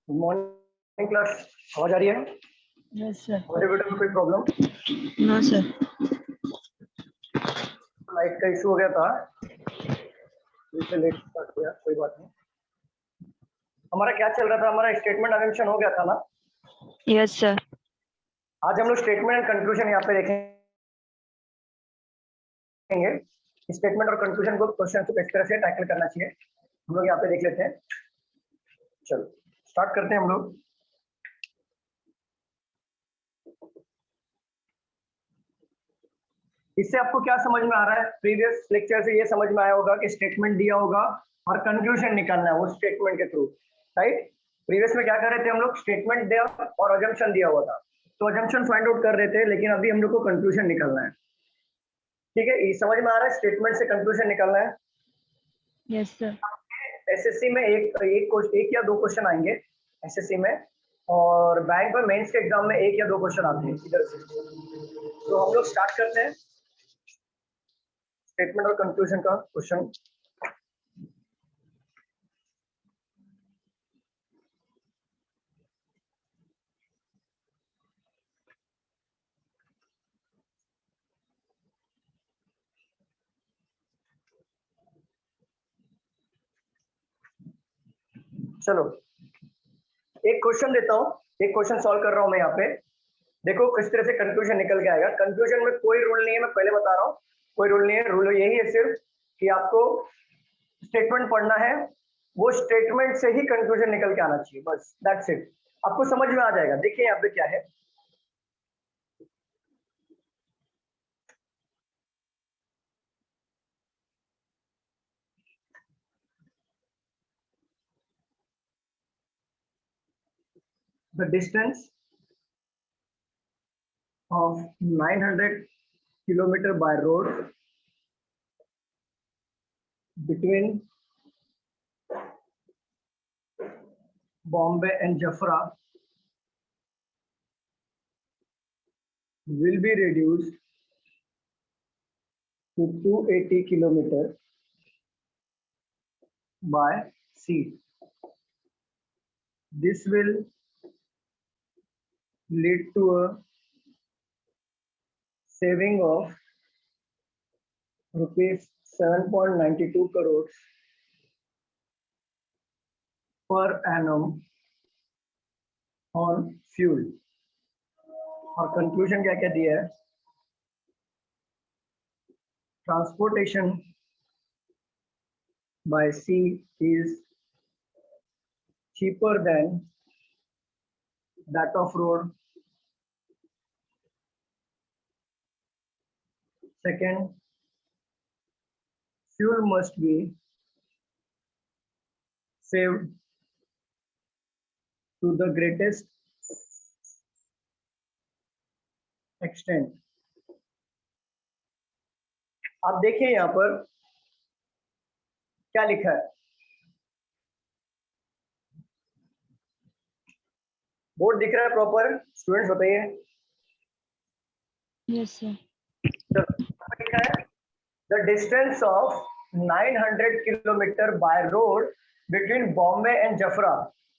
Good morning class. आवाज आ रही है? Yes sir. ऑडियो वीडियो में कोई प्रॉब्लम? No sir. लाइट का इशू हो गया था, इसलिए लेट स्टार्ट किया। कोई बात नहीं। हमारा क्या चल रहा था? हमारा स्टेटमेंट अजम्पशन हो गया था ना? Yes sir. आज हम लोग स्टेटमेंट एंड कंक्लूजन यहाँ पे देखेंगे। स्टेटमेंट और कंक्लूजन को क्वेश्चन को किस तरह से टैकल करना चाहिए हम लोग यहाँ पे देख लेते हैं। चलो स्टार्ट करते हैं हम लोग। इससे आपको क्या समझ में आ रहा है? प्रीवियस लेक्चर से ये समझ में आया होगा कि स्टेटमेंट दिया होगा और कंक्लूजन निकालना है वो स्टेटमेंट के थ्रू, राइट? प्रीवियस में क्या कर रहे थे हम लोग? स्टेटमेंट दिया और अजम्पशन दिया हुआ था, तो अजम्पशन फाइंड आउट कर रहे थे, लेकिन अभी हम लोग को कंक्लूजन निकालना है। ठीक है, ये समझ में आ रहा है? स्टेटमेंट से कंक्लूजन निकालना है। Yes sir. एसएससी में एक या दो क्वेश्चन आएंगे एसएससी में, और बैंक में मेंस के एग्जाम में एक या दो क्वेश्चन आते हैं इधर से। तो हम लोग स्टार्ट करते हैं स्टेटमेंट और कंक्लूजन का क्वेश्चन। चलो एक क्वेश्चन देता हूँ, एक क्वेश्चन सॉल्व कर रहा हूँ मैं यहाँ पे। देखो किस तरह से कंक्लूजन निकल के आएगा। कंक्लूजन में कोई रूल नहीं है, मैं पहले बता रहा हूँ, कोई रूल नहीं है। रूल यही है सिर्फ कि आपको स्टेटमेंट पढ़ना है, वो स्टेटमेंट से ही कंक्लूजन निकल के आना चाहिए, बस दैट्स इट। आपको समझ में आ जाएगा। देखिए यहाँ पे क्या है, the distance of 900 kilometer by road between Bombay and Jafra will be reduced to 280 kilometer by sea. This will lead to a saving of rupees 7.92 crores per annum on fuel. और कंक्लूजन क्या क्या दिया है? Transportation by sea is cheaper than that of road. Second, fuel must be saved to the greatest extent. आप देखिए यहाँ पर क्या लिखा है, बोर्ड दिख रहा है प्रॉपर? स्टूडेंट्स बताइए। Yes sir. लिखा है the distance of 900 kilometre by road between Bombay and जफरा,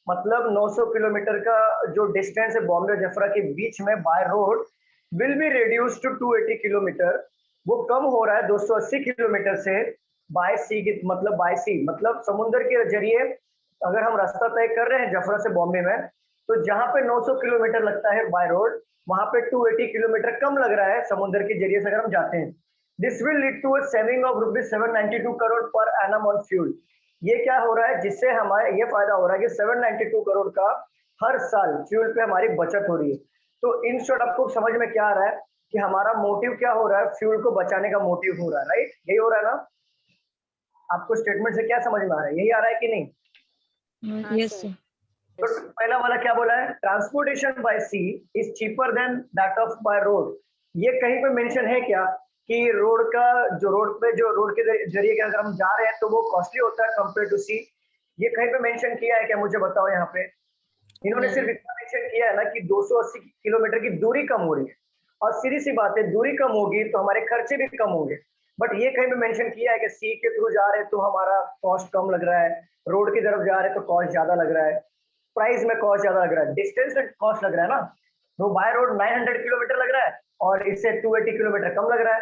मतलब 900 किलोमीटर का जो डिस्टेंस है बॉम्बे और जफरा के बीच में by road, will be reduce to 280 kilometre. वो कम हो रहा है 280 किलोमीटर से बाय सी की, मतलब बाय सी मतलब समुद्र के जरिए अगर हम रास्ता तय कर रहे हैं जफरा से बॉम्बे में, तो जहां पे 900 किलोमीटर लगता है बाय रोड, वहां पे 280 किलोमीटर कम लग रहा है समुद्र के जरिए से अगर हम जाते हैं। This will lead to a saving of rupees 792 crore per annum on fuel. ये क्या हो रहा है? जिससे हमारे ये फायदा हो रहा है कि 792 करोड़ का हर साल फ्यूल पे हमारी बचत हो रही है। तो इन शॉर्ट आपको समझ में क्या आ रहा है कि हमारा मोटिव क्या हो रहा है? फ्यूल को बचाने का मोटिव हो रहा है, राइट? यही हो रहा है ना? आपको स्टेटमेंट से क्या समझ में आ रहा है? यही आ रहा है कि नहीं? Yes sir. तो पहला वाला क्या बोला है? Transportation by sea is cheaper than that of by road. ये कहीं पे मेंशन है क्या कि रोड का जो रोड के जरिए के अगर हम जा रहे हैं तो वो कॉस्टली होता है कंपेयर टू सी? ये कहीं पे मेंशन किया है क्या? मुझे बताओ यहाँ पे। इन्होंने सिर्फ इतना मेंशन किया है ना कि 280 किलोमीटर की दूरी कम हो रही है, और सीधी सी बात है, दूरी कम होगी तो हमारे खर्चे भी कम होंगे। बट ये कहीं पे मेंशन किया है कि सी के थ्रू जा रहे हैं तो हमारा कॉस्ट कम लग रहा है, रोड की तरफ जा रहे हैं तो कॉस्ट ज्यादा लग रहा है? प्राइस में कॉस्ट ज्यादा लग रहा है, डिस्टेंस में कॉस्ट लग रहा है ना। तो बाय रोड 900 किलोमीटर लग रहा है और इससे 280 किलोमीटर कम लग रहा है,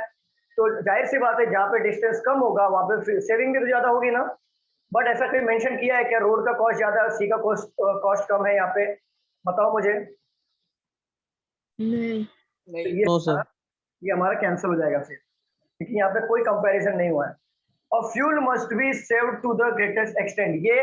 तो जाहिर सी बात है जहाँ पे डिस्टेंस कम होगा वहां पे सेविंग भी तो ज्यादा होगी ना। बट ऐसा कोई मेंशन किया है क्या रोड का कॉस्ट ज्यादा है सी का कॉस्ट कम है यहाँ पे? बताओ मुझे। नहीं। तो ये हमारा कैंसिल हो जाएगा फिर, क्योंकि यहाँ पे कोई कंपैरिजन नहीं हुआ है। और fuel must be saved to the greatest extent, ये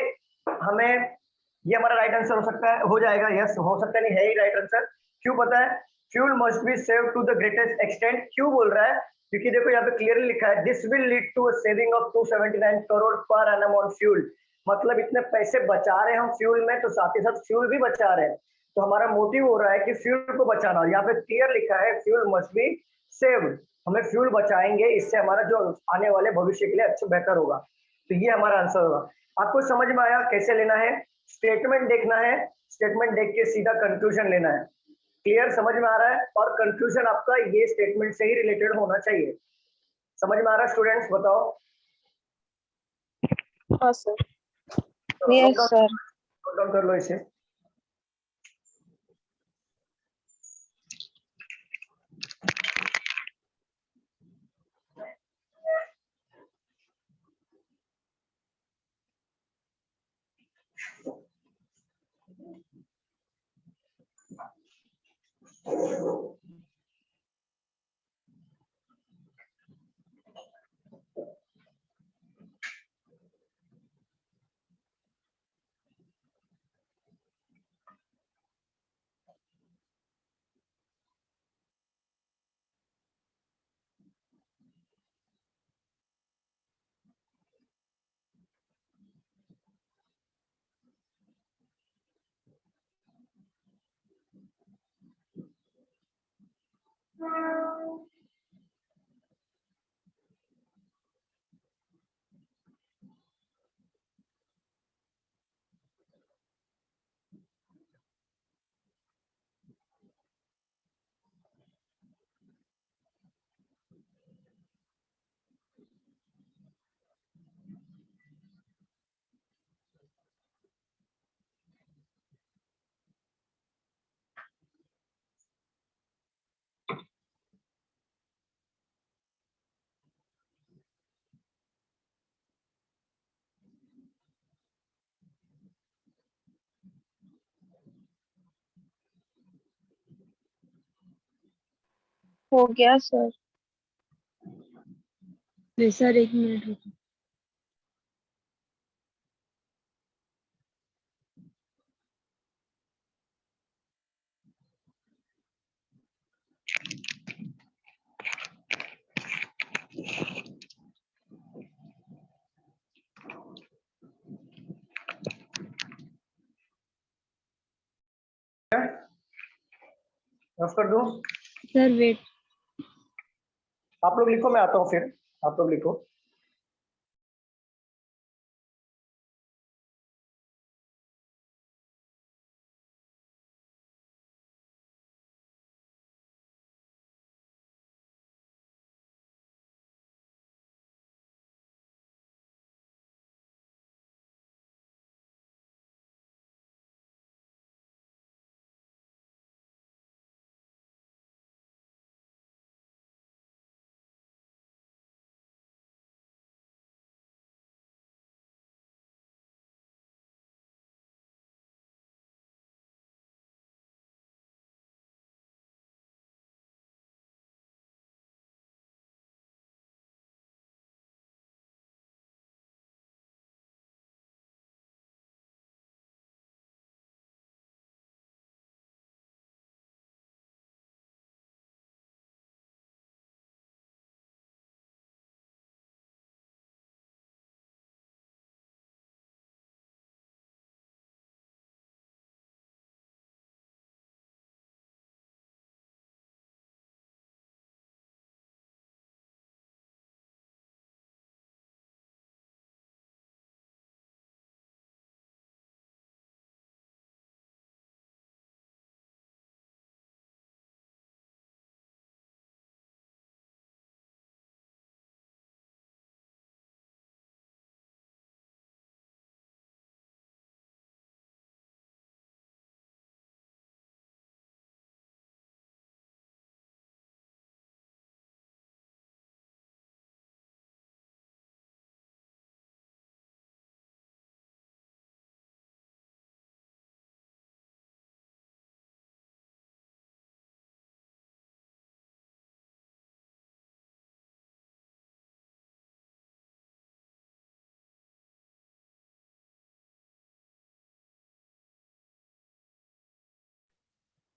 हमें, ये हमारा राइट आंसर हो सकता है, हो जाएगा, यस हो सकता है, नहीं है ही राइट आंसर। क्यों पता है? Fuel must be saved to the greatest extent क्यों बोल रहा है? क्योंकि देखो यहाँ पे क्लियरली लिखा है this will lead to a saving of 279 crore per annum on fuel. मतलब इतने पैसे बचा रहे हैं हम फ्यूल में, तो साथ ही साथ फ्यूल भी बचा रहे हैं, तो हमारा मोटिव हो रहा है कि फ्यूल को बचाना। और यहाँ पे क्लियर लिखा है फ्यूल मस्ट बी सेव्ड, हमें फ्यूल बचाएंगे, इससे हमारा जो आने वाले भविष्य के लिए अच्छा बेहतर होगा। तो ये हमारा आंसर होगा। आपको समझ में आया कैसे लेना है? स्टेटमेंट देखना है, स्टेटमेंट देख के सीधा कंक्लूजन लेना है। क्लियर, समझ में आ रहा है? और कंक्लूजन आपका ये स्टेटमेंट से ही रिलेटेड होना चाहिए। समझ में आ रहा है स्टूडेंट्स? बताओ। हाँ सर। तो यस नोट सर। डाउन कर लो इसे। हो गया सर। सर 1 मिनट रुको। रफ कर दूं? Sir wait. आप लोग लिखो, मैं आता हूँ फिर। आप लोग लिखो।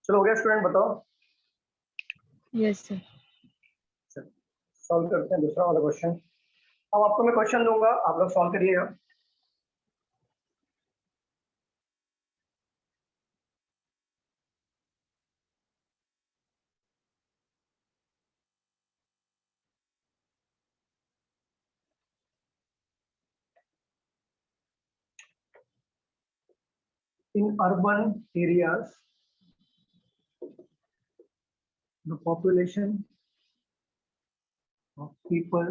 चलो हो गया स्टूडेंट, बताओ। Yes sir. सॉल्व करते हैं दूसरा वाला क्वेश्चन। अब आपको मैं क्वेश्चन दूंगा, आप लोग सॉल्व करिएगा। In urban areas, the population of people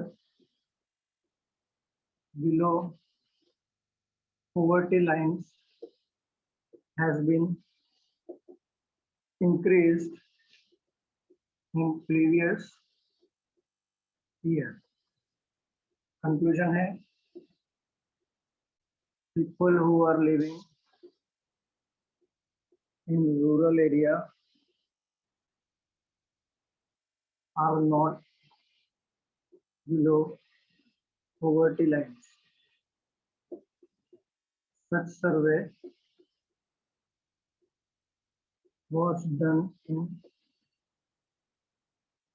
below poverty lines has been increased in previous year. Conclusion है, people who are living in rural area are not below poverty lines. Such survey was done in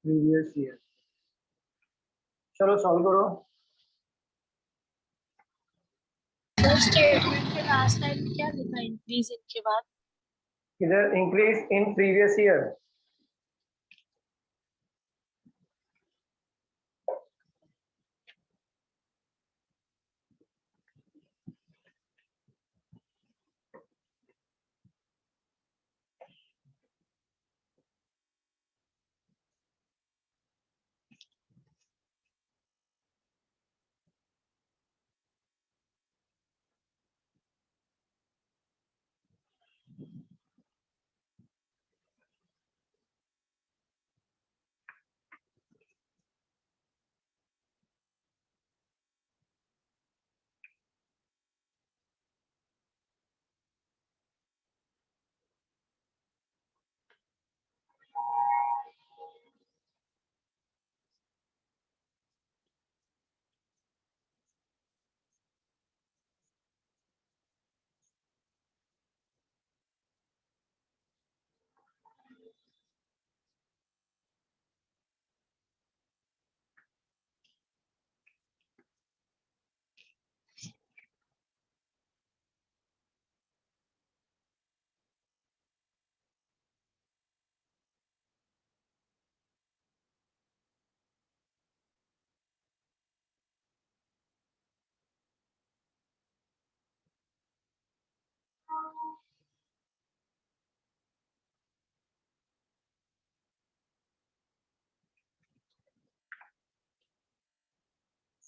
previous year. चलो solve करो। Statement के last time क्या लिखा increase के बाद? इधर increase in previous year.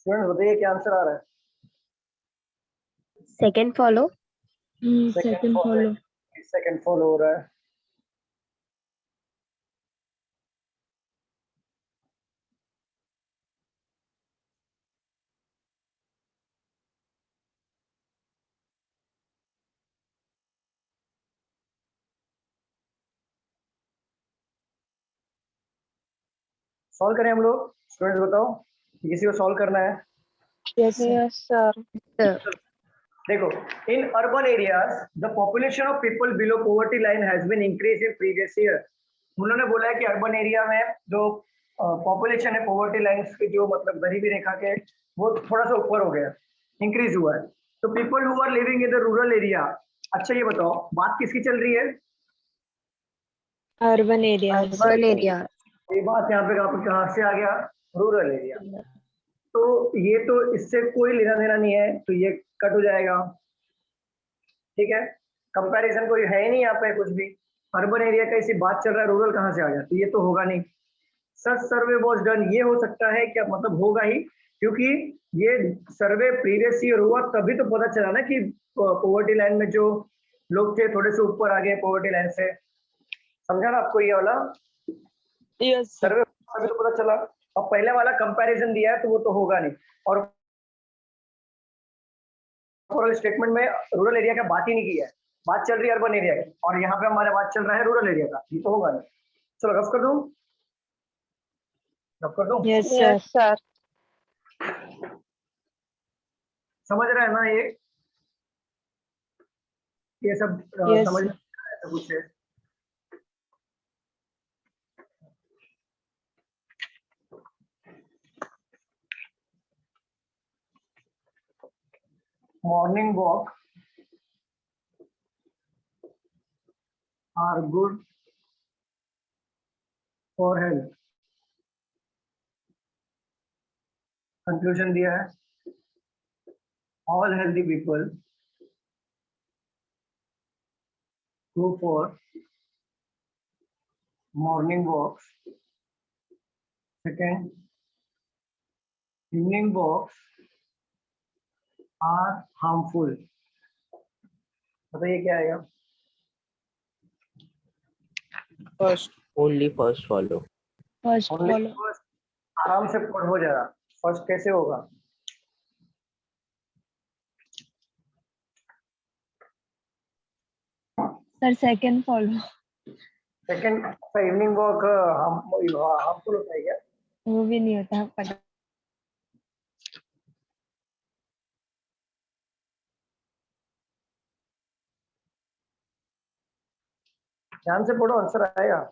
Student बताइए क्या आंसर आ रहा है। Second follow. Second follow. Second follow हो रहा है। सॉल्व करें हम लोग, स्टूडेंट्स बताओ, किसी को सॉल्व करना है। Yes sir. देखो, in urban areas the population of people below poverty line has been increase in previous year. उन्होंने बोला है कि अर्बन एरिया में जो पॉपुलेशन है पॉवर्टी लाइन के, जो मतलब गरीबी रेखा के, वो थोड़ा सा ऊपर हो गया, इंक्रीज हुआ है। तो people who are living in the rural area, अच्छा ये बताओ बात किसकी चल रही है। Urban area. Urban area. ये बात यहाँ पे कहाँ से आ गया, रूरल एरिया। तो ये तो इससे कोई लेना देना नहीं है, तो ये कट हो जाएगा। ठीक है, कंपैरिजन कोई है ही नहीं यहाँ पे कुछ भी। अर्बन एरिया का इसी बात चल रहा है, रूरल कहाँ से आ गया, तो ये तो होगा नहीं। सच सर्वे वाज डन, ये हो सकता है क्या, मतलब होगा ही, क्योंकि ये सर्वे प्रीवियस ईयर हुआ तभी तो पता चला ना कि पॉवर्टी लाइन में जो लोग थे थोड़े से ऊपर आ गए पॉवर्टी लाइन से। समझा ना आपको ये वाला यस सर। सर्वे, तभी तो पता चला। अब पहले वाला कंपैरिजन दिया है तो वो तो होगा नहीं, और स्टेटमेंट में रूरल एरिया का बात ही नहीं किया है, बात चल रही है अर्बन एरिया की, और यहाँ पे हमारा बात चल रहा है रूरल एरिया का, ये तो होगा नहीं। चलो रफ कर दूं, रफ कर दूं। Yes sir. सर। समझ रहे हैं ना ये सब यस समझ सर। में कुछ है। Morning walk are good for health. Conclusion दिया है, all healthy people go for morning walks. Second, evening walks are harmful. बताइए क्या आएगा? First, only first follow. First Only follow. first, आराम से पढ़ हो जाएगा। फर्स्ट कैसे होगा? Sir, second follow. Second evening walk harmful होता है क्या? वो भी नहीं होता पता। ध्यान से पढ़ो, आंसर आएगा।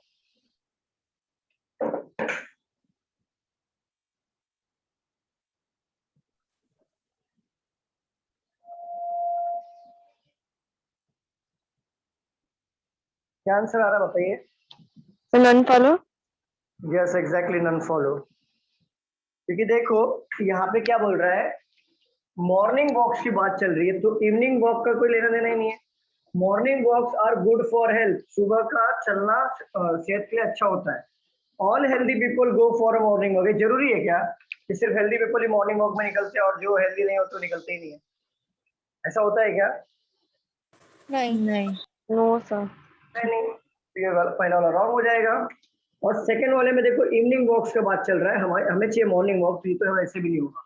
क्या आंसर आ रहा है बताइए? None follow. Yes exactly, none follow. क्योंकि देखो यहाँ पे क्या बोल रहा है, मॉर्निंग वॉक्स की बात चल रही है, तो इवनिंग वॉक का कोई लेना देना ही नहीं है। Morning walks are good for health, सुबह का चलना सेहत के लिए अच्छा होता है। All healthy people go for a morning walk. ये जरूरी है क्या कि सिर्फ हेल्दी पीपल ही मॉर्निंग वॉक में निकलते हैं और जो हेल्दी नहीं हो तो निकलते ही नहीं है? ऐसा होता है क्या? नहीं। No, sir. नहीं, तो ये पहला वाला रॉन्ग हो जाएगा। और सेकंड वाले में देखो इवनिंग वॉक्स का बात चल रहा है, हमें चाहिए मॉर्निंग वॉक, तो ऐसे भी नहीं होगा,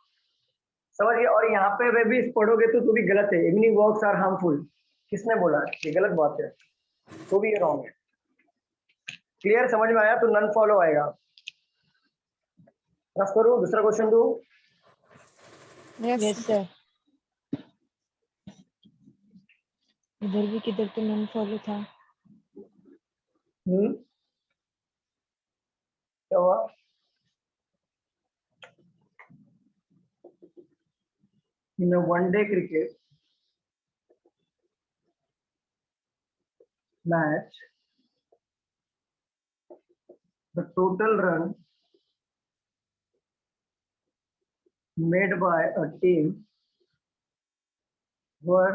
समझ गए? और यहाँ पे वे भी पढ़ोगे तो भी गलत है, इवनिंग वॉक्स आर हार्मफुल। किसने बोला? ये गलत बात है, तो भी ये रॉन्ग है। क्लियर, समझ में आया? तो नन फॉलो आएगा। रफ करूं, दूसरा क्वेश्चन दो। Yes, sir. इधर भी किधर तो नन फॉलो था। क्या हुआ? In a one-day cricket match, the total run made by a team were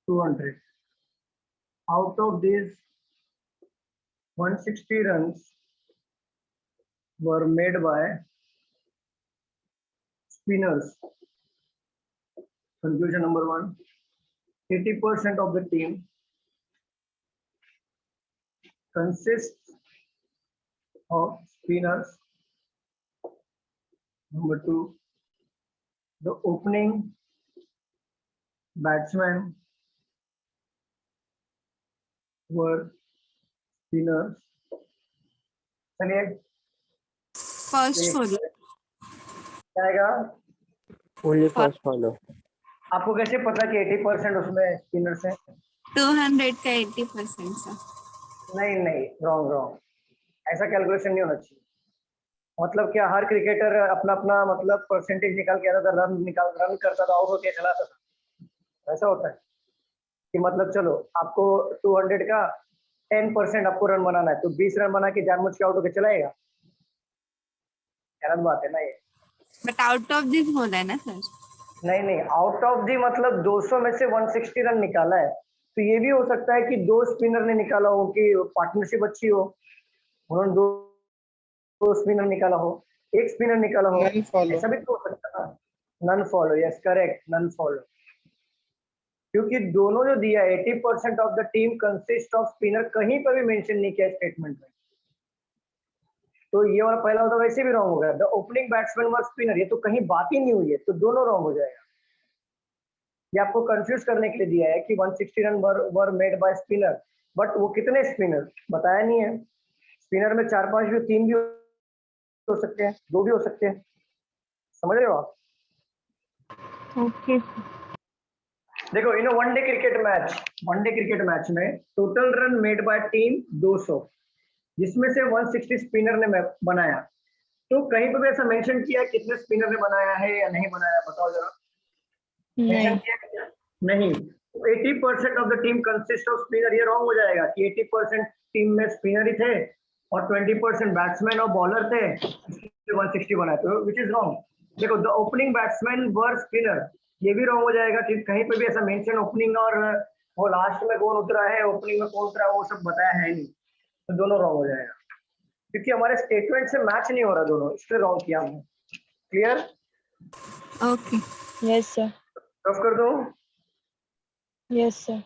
200. Out of these, 160 runs were made by spinners. Conclusion number one, 80% of the team consists of spinners. Number two, the opening batsmen were spinners. चलिए, first follow. क्या आएगा? Only first follow. आपको कैसे पता कि 80% उसमें spinners हैं? 200 का 80% सा। नहीं नहीं, रॉन्ग रॉन्ग, ऐसा कैलकुलेशन नहीं होना चाहिए। मतलब क्या हर क्रिकेटर अपना अपना मतलब परसेंटेज निकाल के आता था, रन करता था, आउट होके चलाता था? ऐसा होता है कि मतलब चलो आपको 200 का 10% आपको रन बनाना है, तो 20 रन बना के जानबूझ के आउट होके चलाएगा? गलत बात है ना ये। बट आउट ऑफ दिस बोला है ना सर। नहीं नहीं, आउट ऑफ दी मतलब 200 में से 160 रन निकाला है, तो ये भी हो सकता है कि दो स्पिनर ने निकाला हो, कि पार्टनरशिप अच्छी हो, उन्होंने दो स्पिनर निकाला हो, एक स्पिनर निकाला हो, ऐसा भी तो हो सकता है। None follow, yes correct, none follow. क्योंकि दोनों जो दिया 80% of the team consist of spinner, कहीं पर भी मेंशन नहीं किया स्टेटमेंट में, तो ये वाला पहला होता वैसे भी रॉन्ग हो गया। The opening batsman were spinner, ये तो कहीं बात ही नहीं हुई है, तो दोनों रॉन्ग हो जाएगा। ये आपको कंफ्यूज करने के लिए दिया है कि 160 run were made by spinner, but वो कितने स्पिनर बताया नहीं है। स्पिनर में 4-5 भी, 3 भी हो सकते हैं, 2 भी हो सकते हैं, समझ रहे हो आप? ओके। देखो इन वनडे क्रिकेट मैच में total run made by team 200, जिसमें से 160 स्पिनर ने बनाया, तो कहीं पर भी ऐसा मेंशन किया है कितने स्पिनर ने बनाया है या नहीं बनाया, बताओ जरा। मेंशन नहीं किया क्या? नहीं। 80% of the team consist of spinner, ये रॉन्ग हो जाएगा कि 80% टीम में स्पिनर ही थे और 20% बैट्समैन और बॉलर थे, 160 बनाए, तो विच इज रॉन्ग। देखो, the opening batsman were spinner, ये भी रॉन्ग हो जाएगा कि कहीं पे भी ऐसा मेंशन ओपनिंग और वो लास्ट में कौन उतरा है, ओपनिंग में कौन उतरा है, वो सब बताया है नहीं, तो दोनों रॉन्ग हो जाएगा क्योंकि हमारे स्टेटमेंट से मैच नहीं हो रहा दोनों, इसलिए रॉन्ग किया हमने। Clear? Okay. Yes sir rough कर दो। Yes sir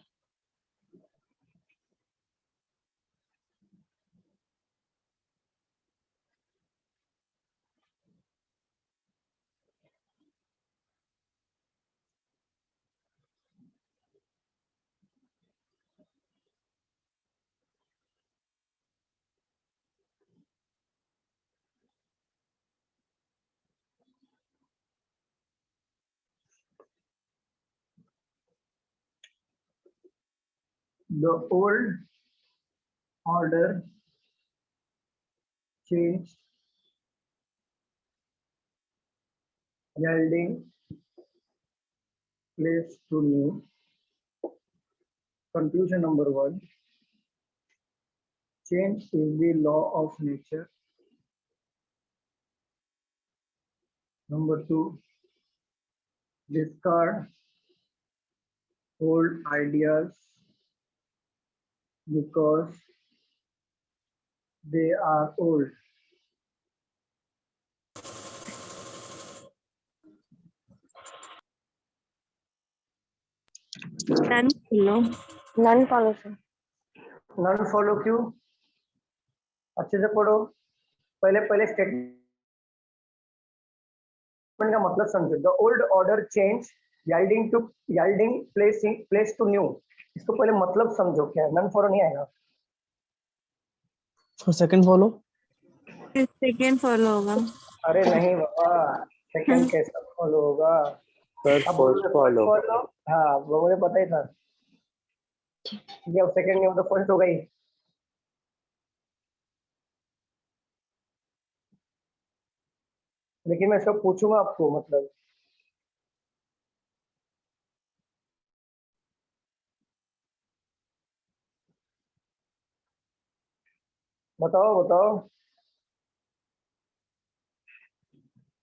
The old order changed, yielding place to new. Conclusion number one: change is the law of nature. Number two: discard old ideas because they are old. None follow. None follow, sir. None follow क्यों? अच्छे से पढ़ो। पहले पहले statement का मतलब समझो। The old order change, yielding place to new। इसको पहले मतलब समझो क्या है, नन फॉलो नहीं आएगा। So second follow. Second follow होगा. अरे नहीं बाबा, सेकंड कैसा फॉलो होगा? Sir, अब बोलो first first follow. follow। हाँ, वो मुझे पता ही था। ये अब सेकंड नहीं, वो तो फर्स्ट हो गई। लेकिन मैं सब पूछूंगा आपको, मतलब बताओ बताओ।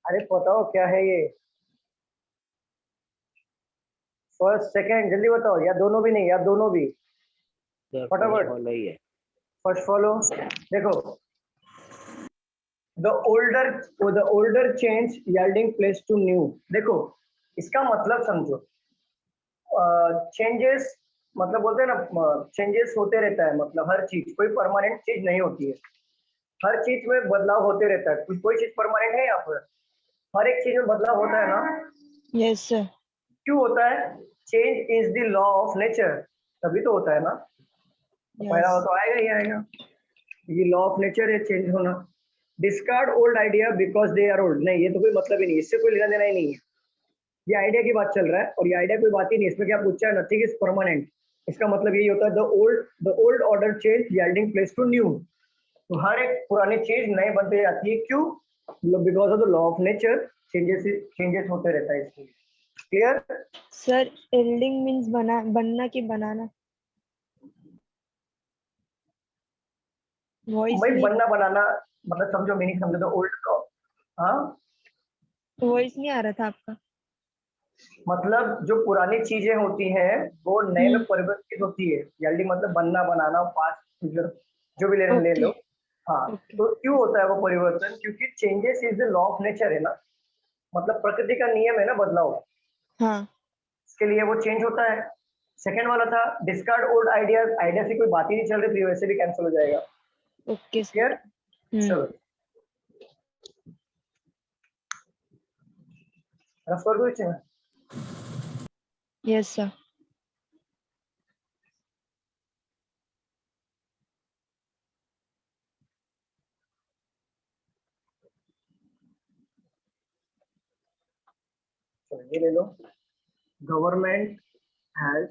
अरे बताओ क्या है ये? फर्स्ट सेकंड जल्दी बताओ, या दोनों भी नहीं, या दोनों भी। Sir, first फटाफट। follow ही है। First follow. देखो, the older change yielding place to new. देखो, इसका मतलब समझो। चेंजेस मतलब बोलते हैं ना, चेंजेस होते रहता है, मतलब हर चीज, कोई परमानेंट चीज नहीं होती है। हर चीज में बदलाव होते रहता है, कोई चीज परमानेंट है यहाँ पर? हर एक चीज में बदलाव होता है ना? यस सर क्यों होता है? Change is the law of nature, तभी तो होता है ना। पहला हो यस तो आएगा ही आएगा, ये लॉ ऑफ नेचर है चेंज होना। Discard old idea because they are old, नहीं, ये तो कोई मतलब ही नहीं, इससे कोई लेना देना ही नहीं है। ये आइडिया की बात चल रहा है, और ये आइडिया कोई बात ही नहीं, इसमें क्या पूछा है? Nothing is permanent. इसका मतलब यही होता है, the old order change yielding place to new. तो हर एक पुरानी चीज नए बनते जाती है, क्यों? Because of the law of nature, changes होते रहता है इसलिए। क्लियर? सर एल्डिंग मींस बनना कि बनाना? वॉइस भाई, नहीं बनना बनाना मतलब समझो, मीनिंग समझो। द ओल्ड, हाँ, वॉइस नहीं आ रहा था आपका। मतलब जो पुरानी चीजें होती हैं वो नए में परिवर्तित होती है। यील्डिंग मतलब बनना बनाना, पास्ट फ्यूचर जो भी ले लो। हाँ, ओके तो क्यों होता है वो परिवर्तन? क्योंकि changes is the law of nature है ना, मतलब प्रकृति का नियम है ना बदलाव, हाँ इसके लिए वो चेंज होता है। सेकंड वाला था डिस्कार्ड ओल्ड आइडियाज, आइडिया से कोई बात ही नहीं चल रही थी, वैसे भी कैंसिल हो जाएगा। Okay sir clear? चलो रफ कर दो इसे। यस सर चलो ये ले लो। Government has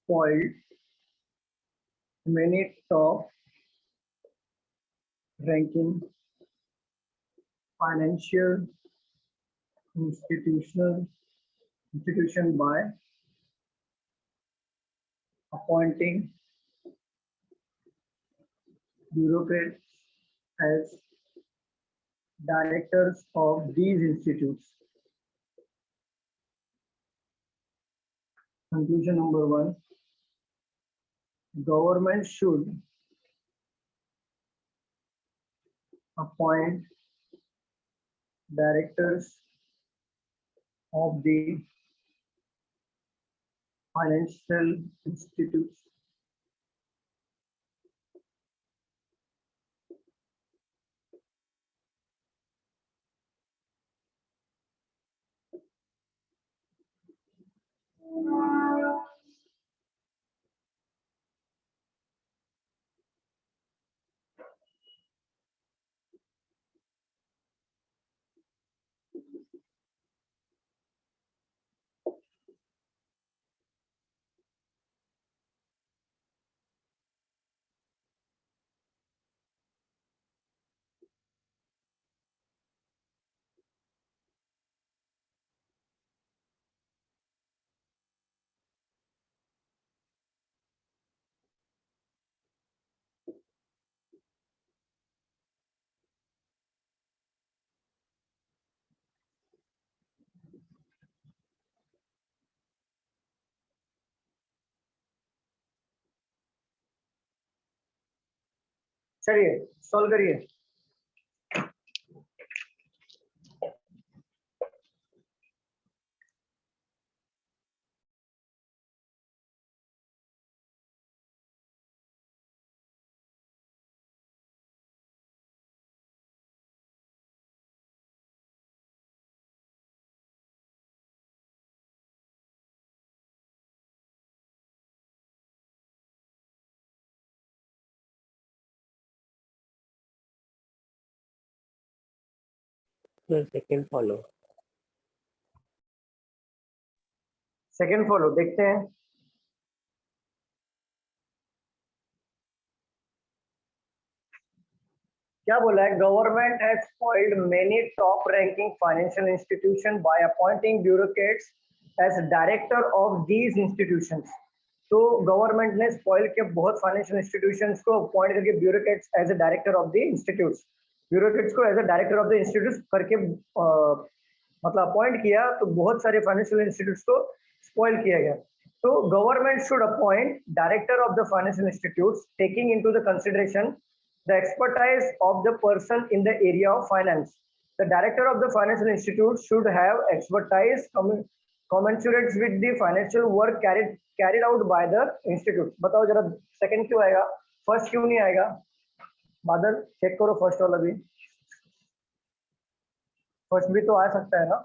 spoiled many top ranking financial institutions institution by appointing bureaucrats as directors of these institutes. Conclusion number 1. Government should appoint directors of the financial institutes चलिए solve करिए। Sir, second follow. Second follow देखते हैं। क्या बोला है? Government has spoiled many top ranking financial institution by appointing bureaucrats as director of these institutions. तो government ने spoil किया बहुत फाइनेंशियल इंस्टीट्यूशंस को अपॉइंट करके bureaucrats as a director of the institutes, bureaucrats को as a director of the institutes करके मतलब appoint किया, तो बहुत सारे फाइनेंशियल इंस्टीट्यूट्स को स्पॉइल किया गया। तो government should appoint director of the financial institutes taking into the consideration the expertise of the person in the area of finance. The director of the financial institute should have expertise commensurate with the financial work carried out by the institute. बताओ जरा second क्यों आएगा, first क्यों नहीं आएगा? बादल check करो first वाला भी, फर्स्ट भी तो आ सकता है ना।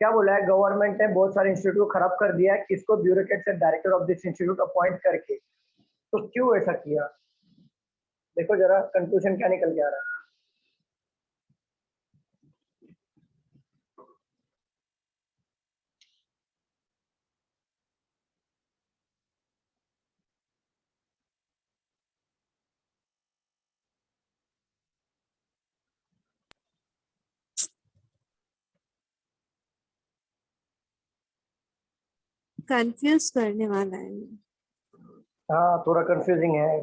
क्या बोला है? गवर्नमेंट ने बहुत सारे इंस्टीट्यूट को खराब कर दिया है, किसको? ब्यूरोक्रेट से director of this institute appoint करके। तो क्यों ऐसा किया? देखो जरा कंक्लूजन क्या निकल के आ रहा है। कंफ्यूज करने वाला है। हाँ थोड़ा कंफ्यूजिंग है।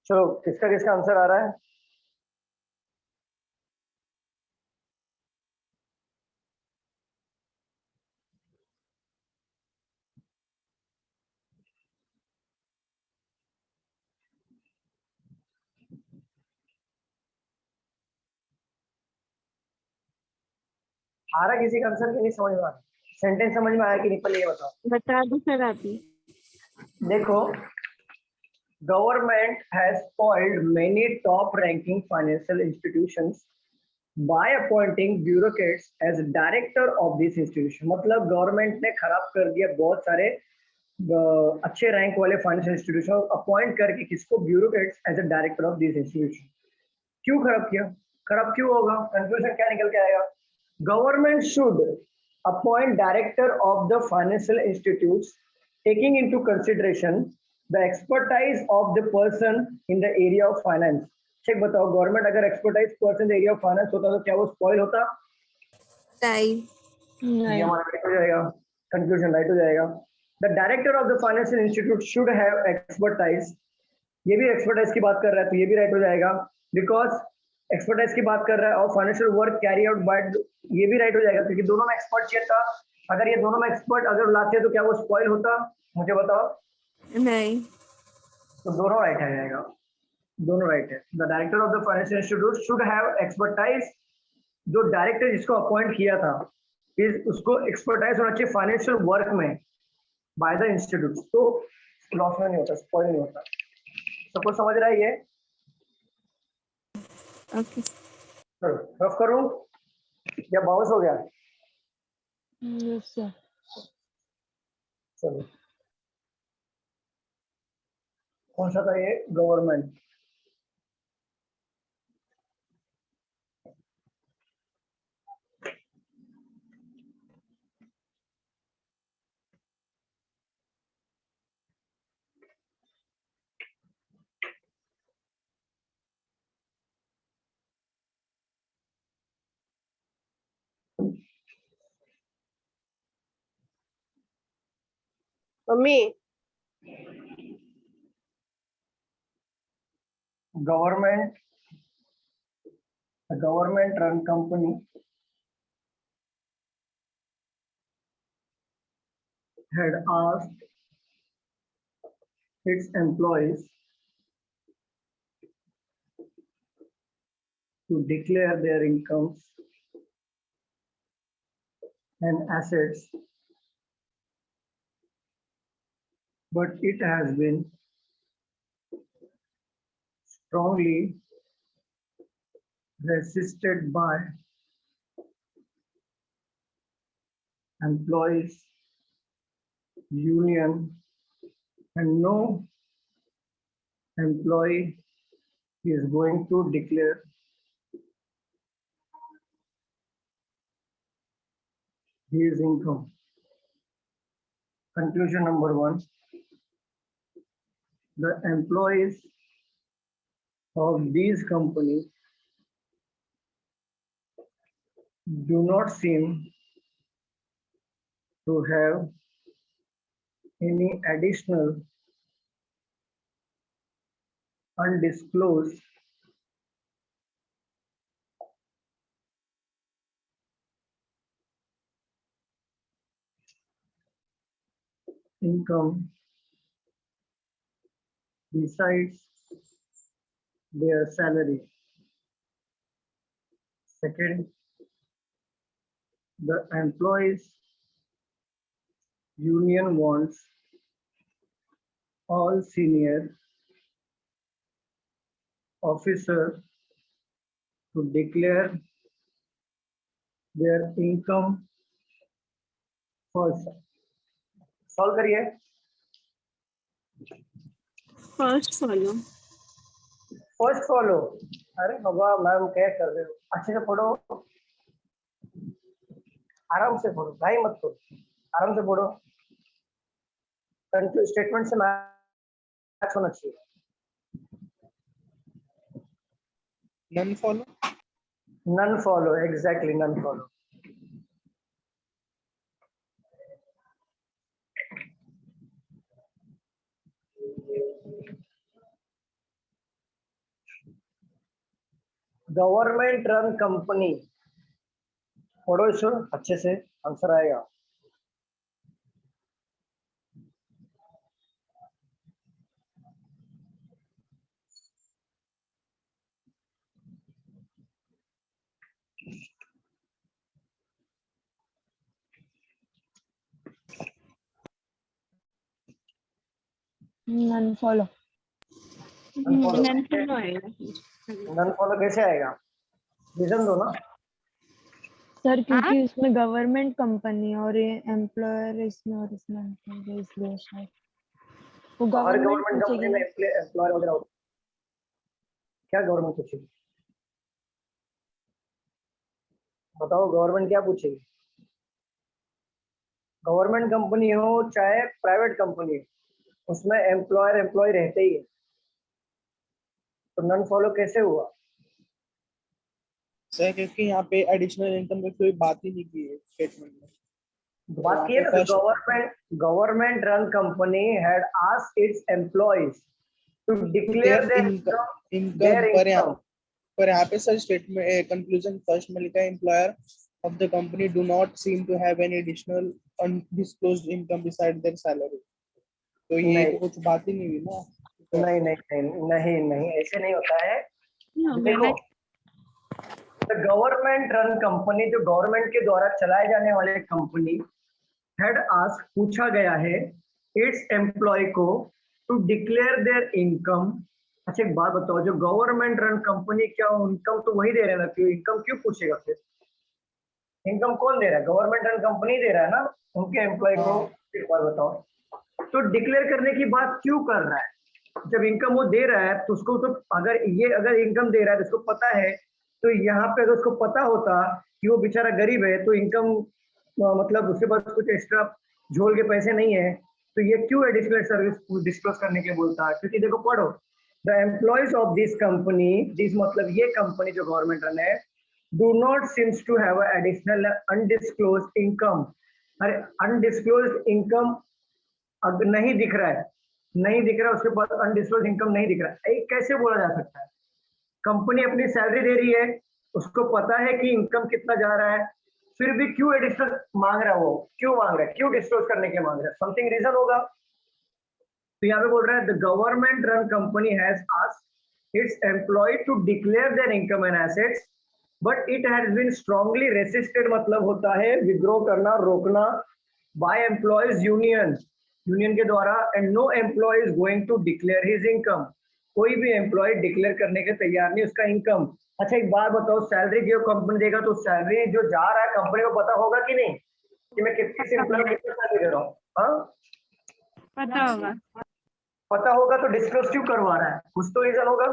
चलो किसका किसका आंसर आ रहा है? आ रहा किसी का आंसर कि नहीं समझ में आ रहा? सेंटेंस समझ में आया कि नहीं पहले ये बताओ। बता दो सर आप ही। देखो, government has spoiled many top ranking financial institutions by appointing bureaucrats as director of this institution. मतलब गवर्नमेंट ने खराब कर दिया बहुत सारे अच्छे रैंक वाले फाइनेंशियल इंस्टीट्यूशन अपॉइंट करके, किसको? Bureaucrats as a director of this institution. क्यों खराब किया? खराब क्यों होगा? कंक्लूजन क्या निकल के आएगा? Government should appoint director of the financial institutes taking into consideration the expertise of the person in the area of finance. Check बताओ, गवर्नमेंट अगर expertise person in the area of finance होता तो क्या वो स्पॉइल होता? Time. ये नहीं। हमारा राइट हो जाएगा, कंक्लूजन राइट हो जाएगा। The director of the financial institute should have expertise, ये भी एक्सपर्टाइज की बात कर रहा है तो ये भी राइट हो जाएगा, बिकॉज एक्सपर्टाइज की बात कर रहा है और financial work carry out by, ये भी राइट हो जाएगा क्योंकि दोनों में एक्सपर्ट चाहिए था। अगर ये दोनों में एक्सपर्ट अगर लाते तो क्या वो स्पॉइल होता? मुझे बताओ। नहीं। तो दोनों राइट आ जाएगा, दोनों राइट है। The director of the financial institute should have expertise, जो डायरेक्टर जिसको अपॉइंट किया था इस उसको एक्सपर्टाइज होना चाहिए फाइनेंशियल वर्क में बाय द इंस्टीट्यूट, तो लॉस में नहीं होता, स्पॉइल नहीं होता। सबको समझ रहा है ये? ओके। चलो रफ करूं या बाउंस हो गया? Yes sir. चलो, कौन सा था ये? Government. Mummy government, government run company had asked its employees to declare their incomes and assets, but it has been strongly resisted by employees union, and no employee is going to declare his income. Conclusion number one, the employees of these companies do not seem to have any additional undisclosed income besides their salary. Second, the employees union wants all senior officers to declare their income first. Solve करिए। First follow. First follow. अरे बाबा ma'am क्या कर रहे हो? अच्छे से पढ़ो, आराम से पढ़ो, भाई मत करो, आराम से पढ़ो। स्टेटमेंट से मैच होना चाहिए। None follow. None follow, exactly none follow. Government run company, पढ़ो इसको अच्छे से, आंसर आएगा। None follow. None follow, none follow आएगा। नन फॉलो कैसे आएगा? रीजन दो ना। सर क्योंकि उसमें गवर्नमेंट कंपनी और ये एम्प्लॉयर इसमें और इसमें employer है, इसलिए शायद वो तो हर गवर्नमेंट गवर्नमेंट कंपनी पूछेगी में ना। एम्प्लॉयर वगैरह होता है। क्या गवर्नमेंट पूछेगी? बताओ गवर्नमेंट क्या पूछेगी? गवर्नमेंट कंपनी हो चाहे प्राइवेट कंपनी हो, उसमें एम्प्लॉयर एम्प्लॉय रहते ही है, तो नन फॉलो कैसे हुआ? सर क्योंकि यहाँ पे एडिशनल इनकम की कोई बात ही नहीं की है स्टेटमेंट में। तो बात यहाँ की है पे ना, first government run company had asked its employees to declare their income their income. पर यहाँ पे सर स्टेटमेंट कंक्लूजन फर्स्ट में लिखा है employer of the company do not seem to have any additional undisclosed income beside their salary. तो ये नहीं तो कुछ बात ही नहीं हुई ना। तो नहीं नहीं नहीं नहीं नहीं, ऐसे नहीं होता है। हमें देखो, ना गवर्नमेंट रन कंपनी, जो गवर्नमेंट के द्वारा चलाए जाने वाले कंपनी, हेड आस्क पूछा गया है इट्स एम्प्लॉय को टू डिक्लेयर देयर इनकम। अच्छा एक बात बताओ, जो गवर्नमेंट रन कंपनी, क्या इनकम तो वही दे रहे हैं ना, क्यों इनकम क्यों पूछेगा फिर? इनकम कौन दे रहा है? गवर्नमेंट रन कंपनी दे रहा है ना उनके एम्प्लॉय को। एक बार बताओ, तो डिक्लेयर करने की बात क्यों कर रहा है? जब इनकम वो दे रहा है तो उसको तो, अगर इनकम दे रहा है तो उसको पता है, तो यहाँ पे अगर उसको पता होता कि वो बेचारा गरीब है तो इनकम मतलब उसके पास कुछ एक्स्ट्रा झोल के पैसे नहीं है, तो ये क्यों एडिशनल सर्विस डिस्क्लोज करने के बोलता है? क्योंकि देखो पढ़ो, the employees of this company, this मतलब ये कंपनी जो गवर्नमेंट रन है, do not seems to have additional undisclosed income. अरे अनडिस्क्लोज इनकम अब नहीं दिख रहा है, नहीं दिख रहा है, उसके पास अनडिस्क्लोज इनकम नहीं दिख रहा है, ये कैसे बोला जा सकता है? कंपनी अपनी सैलरी दे रही है, उसको पता है कि इनकम कितना जा रहा है, फिर भी क्यों एडिशनल मांग रहा है? वो क्यों मांग रहा है? क्यों डिस्क्लोज करने के मांग रहा है? समथिंग रीजन होगा। तो यहाँ पे बोल रहा है the government run company has asked its employee to declare their income and assets, but it has been strongly resisted, मतलब होता है विद्रोह करना, रोकना, बाय एम्प्लॉयज यूनियन, यूनियन के द्वारा, and no employee is going to declare his income. कोई भी एम्प्लॉय डिक्लेयर करने के तैयार नहीं उसका इनकम। अच्छा एक बात बताओ, सैलरी जो कंपनी देगा तो सैलरी जो जा रहा है कंपनी को पता होगा कि नहीं कि मैं किस एम्प्लॉय को कितना सैलरी दे रहा हूँ? हाँ पता होगा। पता होगा, तो डिस्क्लोज क्यों करवा रहा है? कुछ तो रीजन होगा,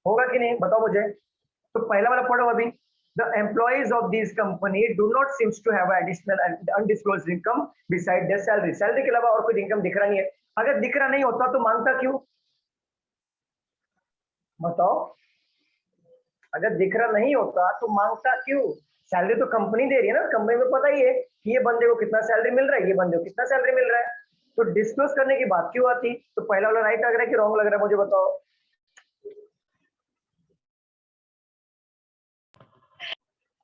होगा कि नहीं बताओ मुझे। तो पहला वाला पढ़ो अभी, the employees of this company do not seems to have additional undisclosed income beside their salary. Salary के अलावा और कोई इनकम दिख रहा नहीं है। अगर दिख रहा नहीं होता तो मांगता क्यों? बताओ, अगर दिख रहा नहीं होता तो मांगता क्यों? सैलरी तो कंपनी दे रही है ना, कंपनी में पता ही है कि ये बंदे को कितना सैलरी मिल रहा है, ये बंदे को कितना सैलरी मिल रहा है, तो डिस्क्लोज करने की बात क्यों आती? तो पहला वाला राइट लग रहा है कि रॉन्ग लग रहा है, मुझे बताओ।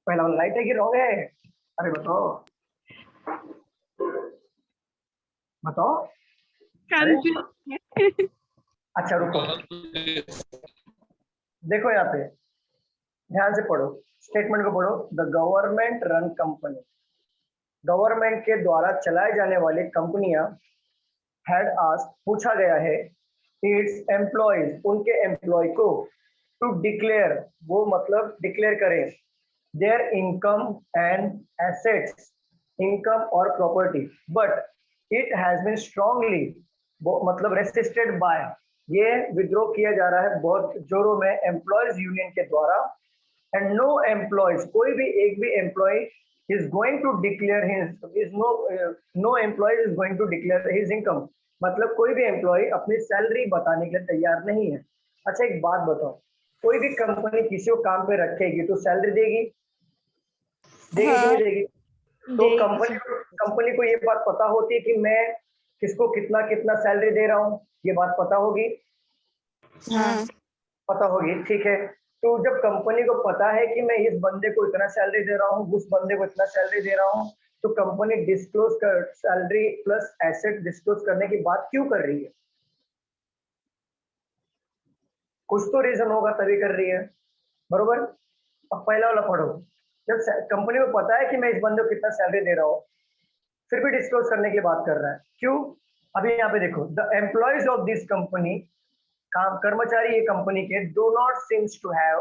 पहला वाला राइट है कि रॉन्ग है? अरे बताओ बताओ। अरे कंफ्यूज। अच्छा रुको, देखो यहाँ पे ध्यान से पढ़ो, स्टेटमेंट को पढ़ो। The government run company, government के द्वारा चलाए जाने वाले कंपनियां, हैड आस्क्ड पूछा गया है, इट्स एम्प्लॉयज उनके एम्प्लॉय को, टू डिक्लेयर वो मतलब डिक्लेयर करें, their income and assets income और प्रॉपर्टी, but it has been strongly वो मतलब रेसिस्टेड बाय, ये विद्रोह किया जा रहा है बहुत जोरों में एम्प्लॉयज यूनियन के द्वारा, एंड नो एम्प्लॉयज कोई भी एक भी employee is going to declare his is no employee is going to declare his income, मतलब कोई भी एम्प्लॉय अपनी सैलरी बताने के लिए तैयार नहीं है। अच्छा एक बात बताओ, कोई भी कंपनी किसी को काम पे रखेगी तो सैलरी देगी, देगी कि हाँ नहीं देगी? तो कंपनी को ये बात पता होती है कि मैं किसको कितना कितना सैलरी दे रहा हूँ, ये बात पता होगी, हाँ पता होगी, ठीक है। तो जब कंपनी को पता है कि मैं इस बंदे को इतना सैलरी दे रहा हूँ, उस बंदे को इतना सैलरी दे रहा हूँ, तो कंपनी डिस्क्लोज कर सैलरी प्लस एसेट डिस्क्लोज करने की बात क्यों कर रही है? कुछ तो रीजन होगा तभी कर रही है, बरोबर। अब पहला वाला पढ़ो, जब कंपनी को पता है कि मैं इस बंदे को कितना सैलरी दे रहा हूँ, फिर भी डिस्क्लोज करने की बात कर रहा है, क्यों? अभी यहाँ पे देखो, the employees of this company, काम कर्मचारी ये कंपनी के, do not seems to have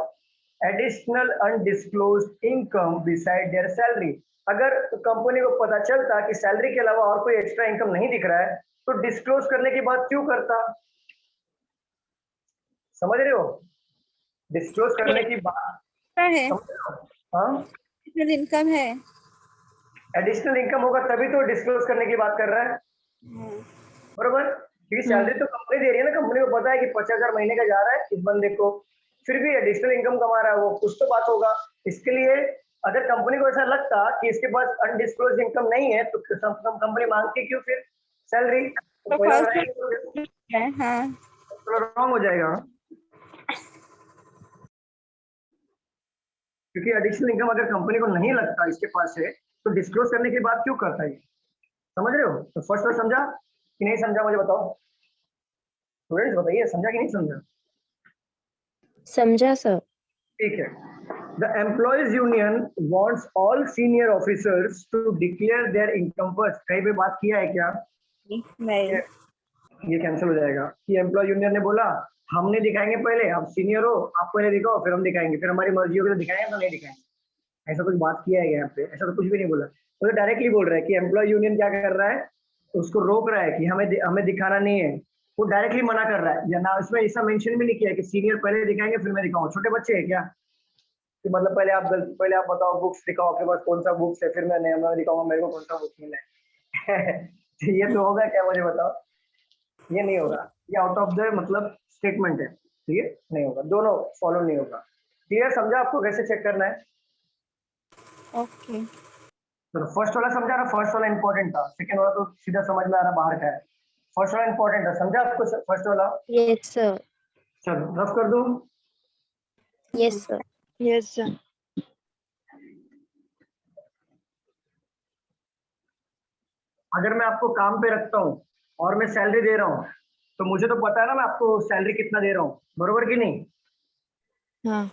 additional undisclosed income beside their salary. अगर कंपनी को पता चलता कि सैलरी के अलावा और कोई एक्स्ट्रा इनकम नहीं दिख रहा है तो डिस्क्लोज करने की बात क्यों करता? समझ रहे हो? डिस्क्लोज करने की बात है, समझ रहे हो? हाँ इनकम है। एडिशनल इनकम होगा तभी तो डिस्क्लोज करने की बात कर रहा है, बरोबर। क्योंकि सैलरी तो कंपनी दे रही है ना, कंपनी को पता है कि 50,000 महीने का जा रहा है इस बंदे को, फिर भी एडिशनल इनकम कमा रहा है वो, कुछ तो बात होगा। इसके लिए अगर कंपनी को ऐसा लगता कि इसके पास अनडिस्क्लोज इनकम नहीं है तो कंपनी मांगती क्यों फिर सैलरी? तो फर्स्ट है। हाँ रॉन्ग हो जाएगा, क्योंकि एडिशनल इनकम अगर कंपनी को नहीं लगता इसके पास है तो डिस्क्लोज करने की बात क्यों करता है? समझ रहे हो? तो फर्स्ट वाला समझा कि नहीं समझा, मुझे बताओ स्टूडेंट्स, बताइए समझा कि नहीं समझा? समझा सर। ठीक है। The employees union wants all senior officers to declare their income first. कहीं पे बात किया है क्या? नहीं। ये कैंसिल हो जाएगा कि एम्प्लॉय यूनियन ने बोला हमने दिखाएंगे पहले, आप सीनियर हो आप पहले दिखाओ फिर हम दिखाएंगे, फिर हमारी मर्जी होगी तो दिखाएंगे तो नहीं दिखाएंगे। ऐसा कुछ बात किया है यहाँ पे? ऐसा तो कुछ भी नहीं बोला। तो डायरेक्टली बोल रहा है कि एम्प्लॉय यूनियन क्या कर रहा है, उसको रोक रहा है कि हमें दिखाना नहीं है, वो डायरेक्टली मना कर रहा है। या ना उसमें ऐसा मेंशन भी नहीं किया कि सीनियर पहले दिखाएंगे फिर मैं दिखाऊंगा। छोटे बच्चे हैं क्या कि मतलब पहले आप बताओ बुक्स दिखाओ, आपके पास कौन सा बुक्स है, फिर मैं दिखाऊंगा मेरे को कौन सा बुक मिला है। तो ये तो होगा क्या, मुझे बताओ? ये नहीं होगा, ये आउट ऑफ द मतलब स्टेटमेंट है, ठीक है, नहीं होगा, दोनों फॉलो नहीं होगा। क्लियर? समझा आपको कैसे चेक करना है? ओके। तो फर्स्ट वाला समझा ना, फर्स्ट वाला इंपॉर्टेंट था, सेकंड वाला तो सीधा समझ में आ रहा बाहर का है। फर्स्ट वाला इंपॉर्टेंट है, समझा आपको फर्स्ट वाला? Yes sir. चलो रफ कर दूं। Yes sir. Yes sir. अगर मैं आपको काम पे रखता हूँ और मैं सैलरी दे रहा हूँ तो मुझे तो पता है ना मैं आपको सैलरी कितना दे रहा हूँ, बरोबर कि नहीं? हाँ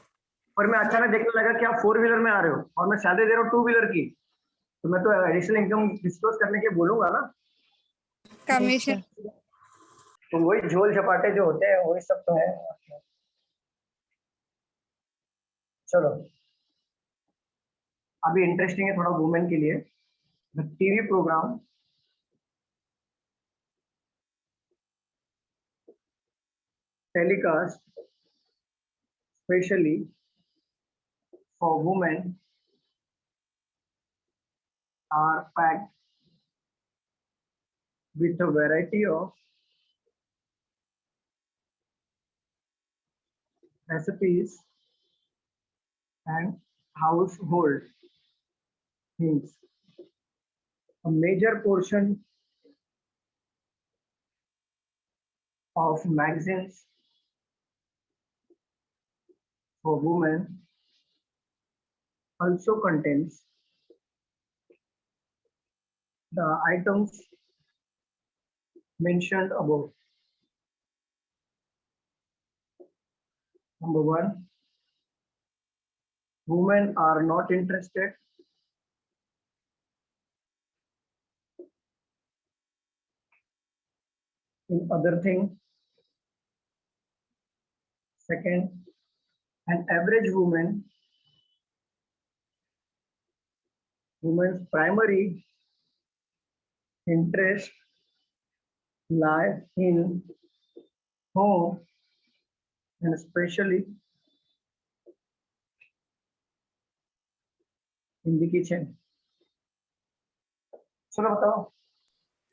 पर मैं अचानक देखने लगा कि आप 4 व्हीलर में आ रहे हो और मैं सैलरी दे रहा हूँ 2 व्हीलर की, तो मैं तो एडिशनल इनकम डिस्क्लोज करने के बोलूंगा ना। कमीशन। तो वही झोल झपाटे जो होते हैं वही सब तो है। चलो अभी इंटरेस्टिंग है थोड़ा वुमेन के लिए। The TV programme telecast specially for women are packed with a variety of recipes and household things. A major portion of magazines for women also contains the items mentioned above. Number 1, women are not interested in other things. Second, an average woman's primary interest lie in home and especially in the kitchen. चलो बताओ।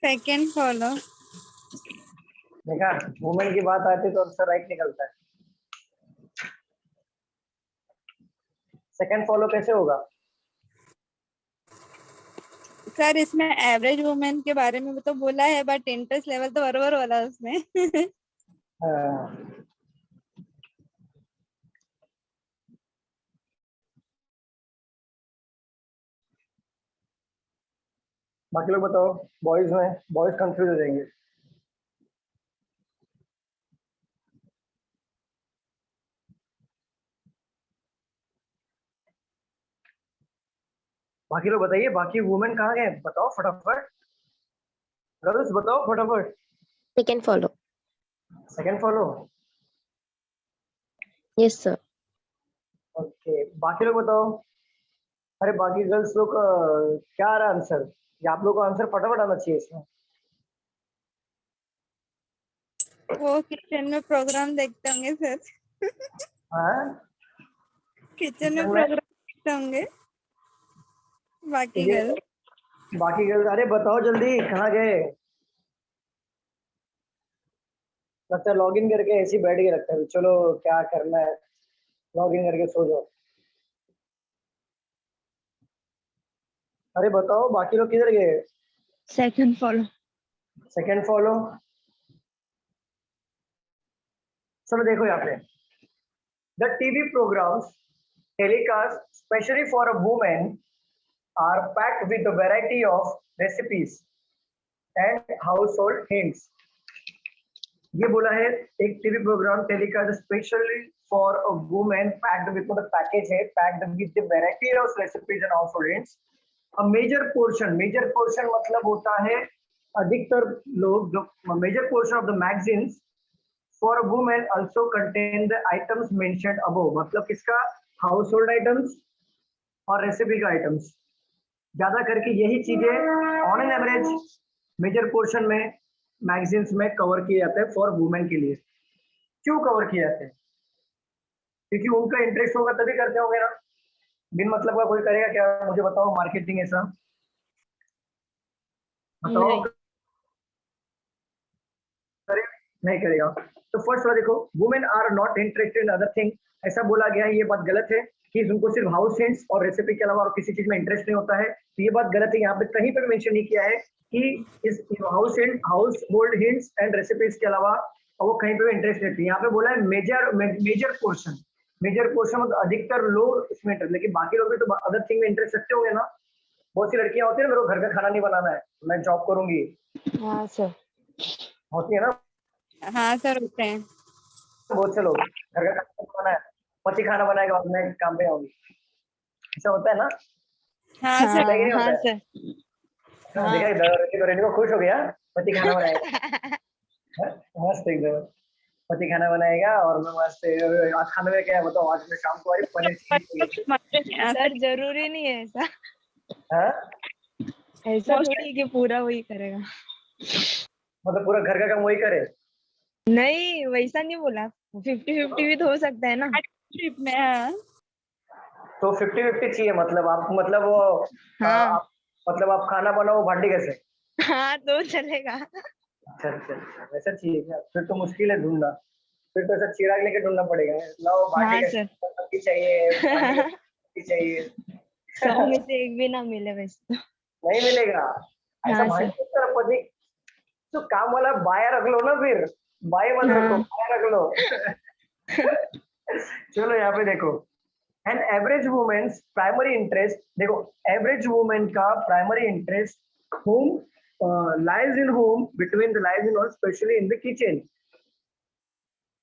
Second follow. देखा, women की बात आती है तो अक्सर right निकलता है। सेकंड फॉलो कैसे होगा? सर इसमें एवरेज वुमेन के बारे में तो बोला है बट इंटरेस्ट लेवल तो बराबर वाला उसमें। बाकी लोग बताओ, बॉयज में बॉयज कंफ्यूज हो जाएंगे। बाकी लोग बताइए, बाकी वुमेन कहाँ गए बताओ फटाफट, गर्ल्स बताओ फटाफट। Second follow. Second follow, yes sir. Okay. बाकी लोग बताओ। अरे बाकी गर्ल्स लोग का क्या आ रहा है आंसर? या आप लोग को आंसर फटाफट आना चाहिए इसमें। वो किचन में प्रोग्राम देखते होंगे सर। हाँ किचन में प्रोग्राम देखते होंगे बाकी गर्ल। बाकी गर्ल्स, अरे बताओ जल्दी, कहाँ गए? लगता है लॉग इन करके ऐसे ही बैठ के रखते हैं, चलो क्या करना है, लॉग इन करके सो जाओ। अरे बताओ बाकी लोग किधर गए? Second follow. Second follow. चलो देखो यहाँ पे, the TV programmes telecast specially for a women are packed with a variety of recipes and household hints. ये बोला है एक TV programme telecast specially for a women packed with, मतलब package है packed with the variety of recipes and household hints. A major portion मतलब होता है अधिकतर लोग जो, major portion of the magazines for women also contain the items mentioned above, मतलब किसका? हाउस होल्ड आइटम्स और रेसिपी का आइटम्स। ज्यादा करके यही चीजें on an average major portion में मैगजीन्स में कवर किए जाते हैं फॉर वुमेन के लिए। क्यों कवर किए जाते हैं? क्योंकि उनका इंटरेस्ट होगा तभी करते होंगे ना, बिन मतलब का कोई करेगा क्या? मुझे बताओ, मार्केटिंग ऐसा बताओ, नहीं। नहीं करेगा। तो फर्स्ट वाला देखो, women are not interested in other thing, ऐसा बोला गया है, ये बात गलत है कि उनको सिर्फ हाउस हिंट्स और रेसिपी के अलावा और किसी चीज में इंटरेस्ट नहीं होता है, तो ये बात गलत है। यहाँ पे कहीं पर मेंशन नहीं किया है कि इस house hold hints and recipes के अलावा वो कहीं पे भी इंटरेस्ट रहती है। यहाँ पे बोला है मेजर पोर्शन, मतलब अधिकतर लोग इसमें इंटरेस्ट, लेकिन बाकी लोग भी तो अदर थिंग में इंटरेस्ट रखते होंगे ना। बहुत सी लड़कियां होती है ना, मेरे को घर का खाना नहीं बनाना है, मैं जॉब करूंगी, हाँ सर। होती है ना हाँ सर होते हैं। बहुत से लोग, घर का खाना बनाना है, पति खाना बनाएगा और मैं काम पे आऊंगी, ऐसा होता है ना? हाँ हाँ सर। होता है कि नहीं हाँ होता है? सर। हाँ। देखा रेडी को खुश हो गया, पति खाना बनाएगा। हाँ, मस्त एकदम, पति खाना बनाएगा और मैं मस्त। आज खाने में क्या है बताओ? आज मैं शाम को आ रही पनीर चिली। सर जरूरी नहीं है ऐसा, हाँ, ऐसा थोड़ी कि पूरा वही करेगा। मतलब पूरा घर का काम वही करे? नहीं वैसा नहीं बोला, 50-50 भी तो हो सकता है ना। ट्रिप में। हाँ तो 50-50 चाहिए, मतलब आप, मतलब वो हाँ। मतलब आप खाना बनाओ भांडी कैसे? हाँ तो चलेगा। अच्छा अच्छा अच्छा, वैसा चाहिए क्या? फिर तो मुश्किल है ढूंढना, फिर तो ऐसा चिराग लेके ढूंढना पड़ेगा। लाओ भांडी हाँ कैसे सर। बनती चाहिए, भांडी कैसे चाहिए। 100 में से एक भी ना मिले वैसे तो। नहीं मिलेगा ऐसा हाँ भाई, सर। किस तरह पति? तो काम वाला बाया रख लो ना, फिर बाय मत रखो, हाँ। बाया रख लो। चलो यहाँ पे देखो, an average women's primary interest, देखो एवरेज वुमेन का primary interest home lies in home, between the lies in और specially in the kitchen.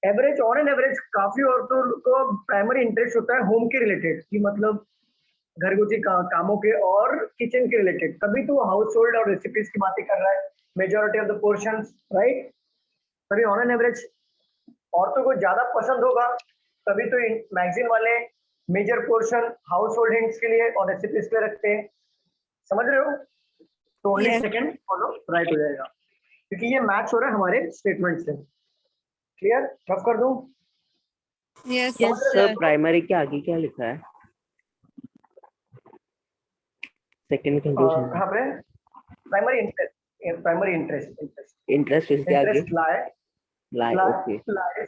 Average, on an average काफी औरतों को प्राइमरी इंटरेस्ट होता है होम के रिलेटेड, कि मतलब घरगुती कामों के और किचन के रिलेटेड, तभी तो हाउस होल्ड और रेसिपीज की बातें कर रहा है majority of the portions, right? तभी ऑन एन एवरेज औरतों को ज्यादा पसंद होगा, तभी तो मैगजीन वाले major portion household hints के लिए और रेसिपीज के लिए रखते हैं। समझ रहे हो? तो only Yes. Second follow right हो जाएगा, क्योंकि ये मैच हो रहा है हमारे स्टेटमेंट से। क्लियर? रफ कर दूं? Yes yes sir sir. Primary के आगे क्या लिखा है? सेकंड कंक्लूजन में कहाँ पे? Primary interest, primary interest, interest इसके आगे इंटरेस्ट लाए, लाई। ओके लाए।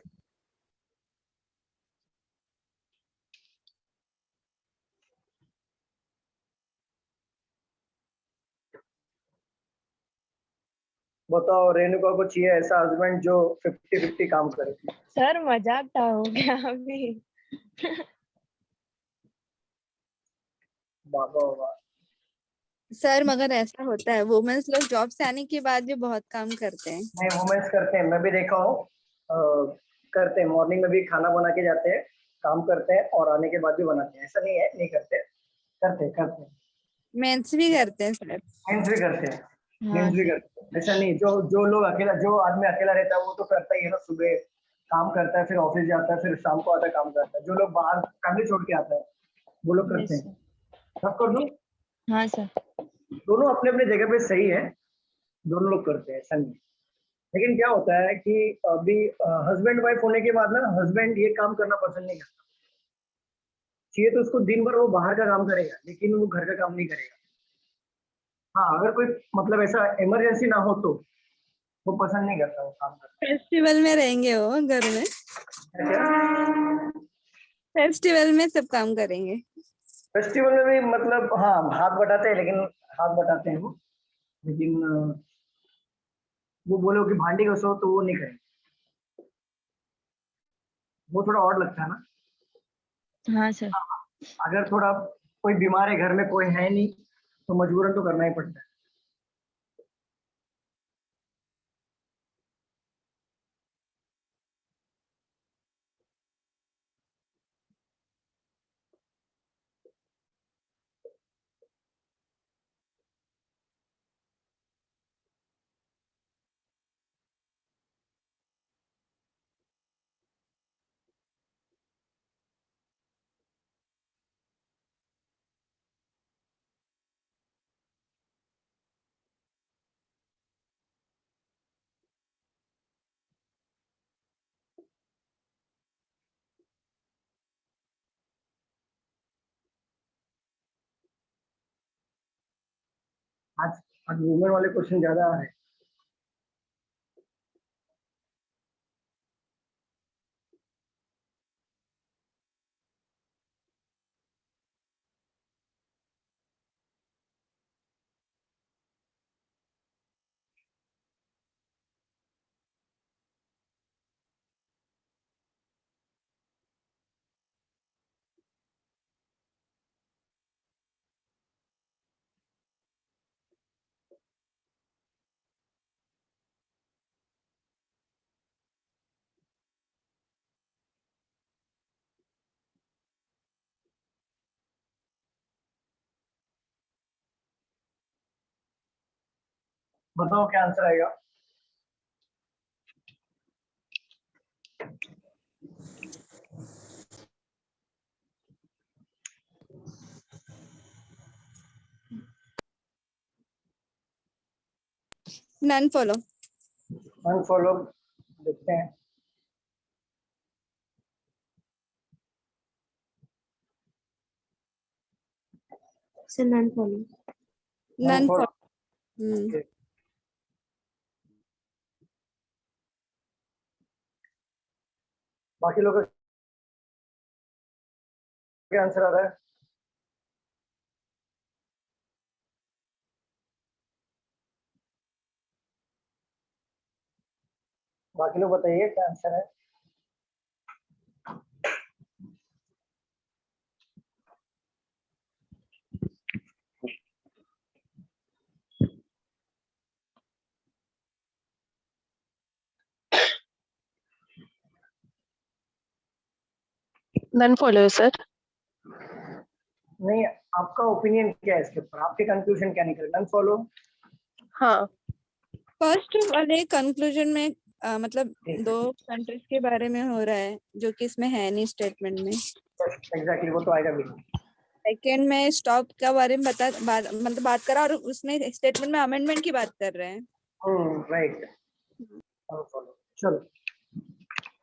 बताओ रेणुका को चाहिए ऐसा हस्बैंड जो 50-50 काम करे। सर मजाक था, हो गया अभी। बाबा बाबा। सर, मगर ऐसा होता है वुमेन्स लोग जॉब से आने के बाद भी बहुत काम करते हैं। नहीं, वुमेन्स करते हैं, मैं भी देखा हूँ, करते हैं, मॉर्निंग में भी खाना बना के जाते हैं, काम करते हैं और आने के बाद भी बनाते हैं, ऐसा नहीं है नहीं करते, करते हैं। मेंस भी करते हैं सर। मेंस भी करते हैं, हाँ मेंस भी सर। करते हैं, ऐसा नहीं। जो जो लोग अकेला, जो आदमी अकेला रहता है वो तो करता ही है ना, सुबह काम करता है, फिर ऑफिस जाता है, फिर शाम को आता है काम करता है। जो लोग बाहर फैमिली छोड़ के आता है वो लोग करते यस हैं। सर। सब कर दूं? हाँ सर। दोनों अपने अपने जगह पे सही है, दोनों लोग करते हैं, ऐसा नहीं। लेकिन क्या होता है कि अभी हस्बैंड वाइफ होने के बाद ना, हस्बैंड ये काम करना पसंद नहीं करता, चाहिए तो उसको दिन भर वो बाहर का काम करेगा लेकिन वो घर का काम नहीं करेगा। हाँ, अगर कोई मतलब ऐसा इमरजेंसी ना हो तो वो पसंद नहीं करता वो काम करना। फेस्टिवल में रहेंगे वो घर में, क्या? फेस्टिवल में सब काम करेंगे। फेस्टिवल में भी मतलब हाँ हाथ बटाते हैं, लेकिन हाथ बटाते हैं वो, लेकिन वो बोलो कि भांडी घसो तो वो नहीं करेंगे। वो थोड़ा और लगता है ना। हाँ सर। अगर थोड़ा कोई बीमार है घर में, कोई है नहीं, तो मजबूरन तो करना ही पड़ता है। आज आज वुमेन वाले क्वेश्चन ज्यादा आ रहे हैं। बताओ क्या आंसर आएगा। None follow. अनफॉलो देखते हैं। Sir, none follow. None unfollow. Follow. बाकी लोग का क्या आंसर आ रहा है। बाकी लोग बताइए क्या आंसर है। नन फॉलो है सर। नहीं, आपका ओपिनियन क्या है इसके ऊपर, आपके कंक्लूजन क्या निकले, नन फॉलो। हाँ फर्स्ट वाले कंक्लूजन में मतलब दो कंट्रीज के बारे में हो रहा है जो कि इसमें है नहीं स्टेटमेंट में। एग्जैक्टली वो तो आएगा भी। सेकेंड में स्टॉप के बारे में मतलब बात करा, और उसमें स्टेटमेंट में अमेंडमेंट की बात कर रहे हैं। राइट। चलो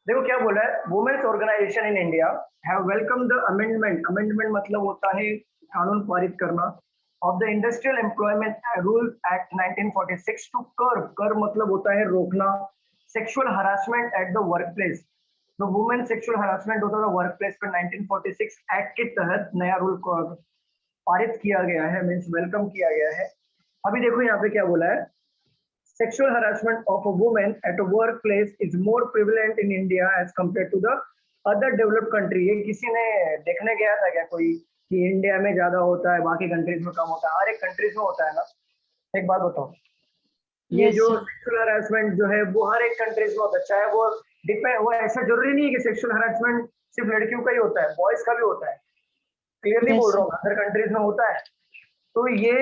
देखो क्या बोला है, women's organisation in India have welcome the amendment. Amendment मतलब होता है कानून पारित करना of the industrial employment rule act 1946 to curb. Curb मतलब होता है रोकना sexual harassment at the work place. तो वुमेन सेक्सुअल हरासमेंट होता था वर्क प्लेस पर 1946 एक्ट के तहत नया रूल पारित किया गया है, मीन्स वेलकम किया गया है। अभी देखो यहाँ पे क्या बोला है, sexual harassment of a woman at a workplace is more prevalent in India as compared to the other developed country। ये किसी ने देखने गया था क्या कोई कि इंडिया में ज्यादा होता है बाकी कंट्रीज में कम होता है। हर एक कंट्रीज में होता है ना। एक बात बताओ, ये Yes, जो sir. सेक्सुअल हरासमेंट जो है वो हर एक कंट्रीज में होता है, चाहे वो डिपेंड, वो ऐसा जरूरी नहीं है कि सेक्सुअल हरासमेंट सिर्फ लड़कियों का ही होता है, बॉयज का भी होता है। क्लियरली Yes, बोल sir. रहा हूँ, अदर कंट्रीज में होता है। तो ये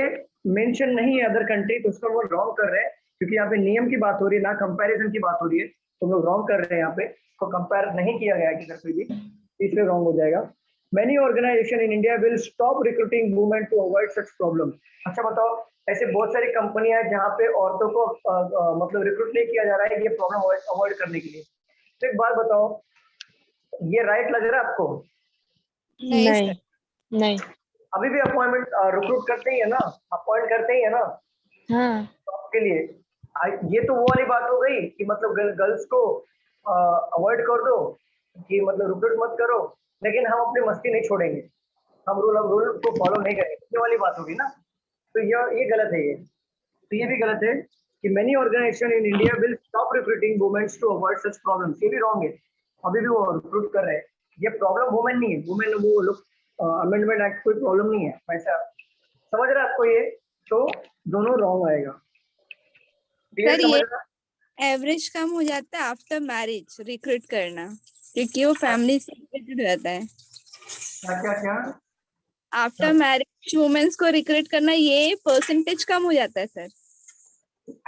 मेंशन नहीं है अदर कंट्री, तो उसको वो रॉन्ग कर रहे हैं, क्योंकि यहाँ पे नियम की बात हो रही है ना कंपैरिजन की बात हो रही है। तो हम लोग रॉन्ग कर रहे हैं, यहाँ पे इसको कंपेयर नहीं किया गया किधर से भी, इसलिए रॉन्ग हो जाएगा। Many organization in India will stop recruiting women to avoid such problem. अच्छा बताओ, ऐसे बहुत सारी कंपनियां हैं जहाँ पे औरतों को मतलब रिक्रूट नहीं किया जा रहा है ये प्रॉब्लम अवॉइड करने के लिए। तो एक बात बताओ, ये राइट लग रहा है आपको? नहीं नहीं सर। नहीं। अभी भी अपॉइंटमेंट रिक्रूट करते ही है ना, अपॉइंट करते ही है ना हाँ आपके लिए। ये तो वो वाली बात हो गई कि मतलब गर्ल्स को अवॉइड कर दो, कि मतलब रिक्रूट मत करो, लेकिन हम अपनी मस्ती नहीं छोड़ेंगे, हम रूल को फॉलो नहीं करेंगे, ये वाली बात होगी ना। तो ये गलत है ये। तो ये भी गलत है कि many organization in India will stop recruiting womens to avoid such problems, ये भी रॉन्ग है। अभी भी वो रिक्रूट कर रहे हैं, ये प्रॉब्लम वुमेन नहीं है, वुमेन वो लोग अमेंडमेंट एक्ट कोई प्रॉब्लम नहीं है वैसा, समझ रहे हैं आपको ये। तो दोनों रॉन्ग आएगा, क्लियर सर समझ ये रहा। एवरेज कम हो जाता है आफ्टर मैरिज रिक्रूट करना, क्योंकि वो फैमिली से रिलेटेड रहता है। क्या क्या क्या आफ्टर मैरिज वुमेन्स को रिक्रूट करना, ये परसेंटेज कम हो जाता है सर।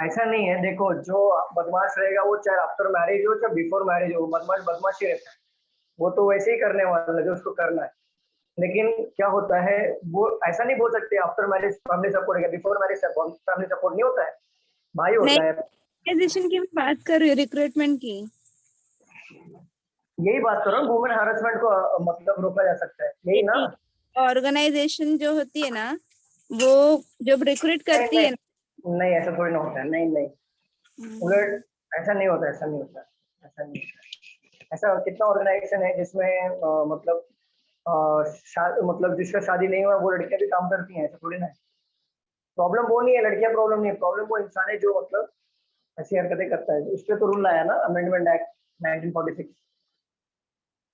ऐसा नहीं है, देखो जो बदमाश रहेगा वो चाहे आफ्टर मैरिज हो चाहे बिफोर मैरिज हो, बदमाश बदमाश ही रहता है, वो तो वैसे ही करने वाला है जो उसको करना है। लेकिन क्या होता है, वो ऐसा नहीं बोल सकते आफ्टर मैरिज फैमिली सपोर्ट है, बिफोर मैरिज फैमिली सपोर्ट नहीं होता है, भाई नहीं, होता है। ऑर्गेनाइजेशन की मैं बात कर रही हूँ, रिक्रूटमेंट की। यही बात कर रहा हूँ, वुमेन हरासमेंट को मतलब रोका जा सकता है, यही ना। ऑर्गेनाइजेशन जो होती है ना, वो जब रिक्रूट नहीं करती है ना। नहीं नहीं, ऐसा थोड़ी ना होता है, नहीं नहीं, उलट ऐसा नहीं होता, ऐसा नहीं होता, ऐसा नहीं होता। ऐसा कितना ऑर्गेनाइजेशन है जिसमें मतलब मतलब जिसका शादी नहीं हुआ वो लड़कियां भी काम करती हैं, ऐसा थोड़ी ना है। प्रॉब्लम वो नहीं है, लड़कियां प्रॉब्लम नहीं है, प्रॉब्लम वो इंसान है जो मतलब ऐसी हरकतें करता है। उस पर तो रूल लाया ना अमेंडमेंट एक्ट 1946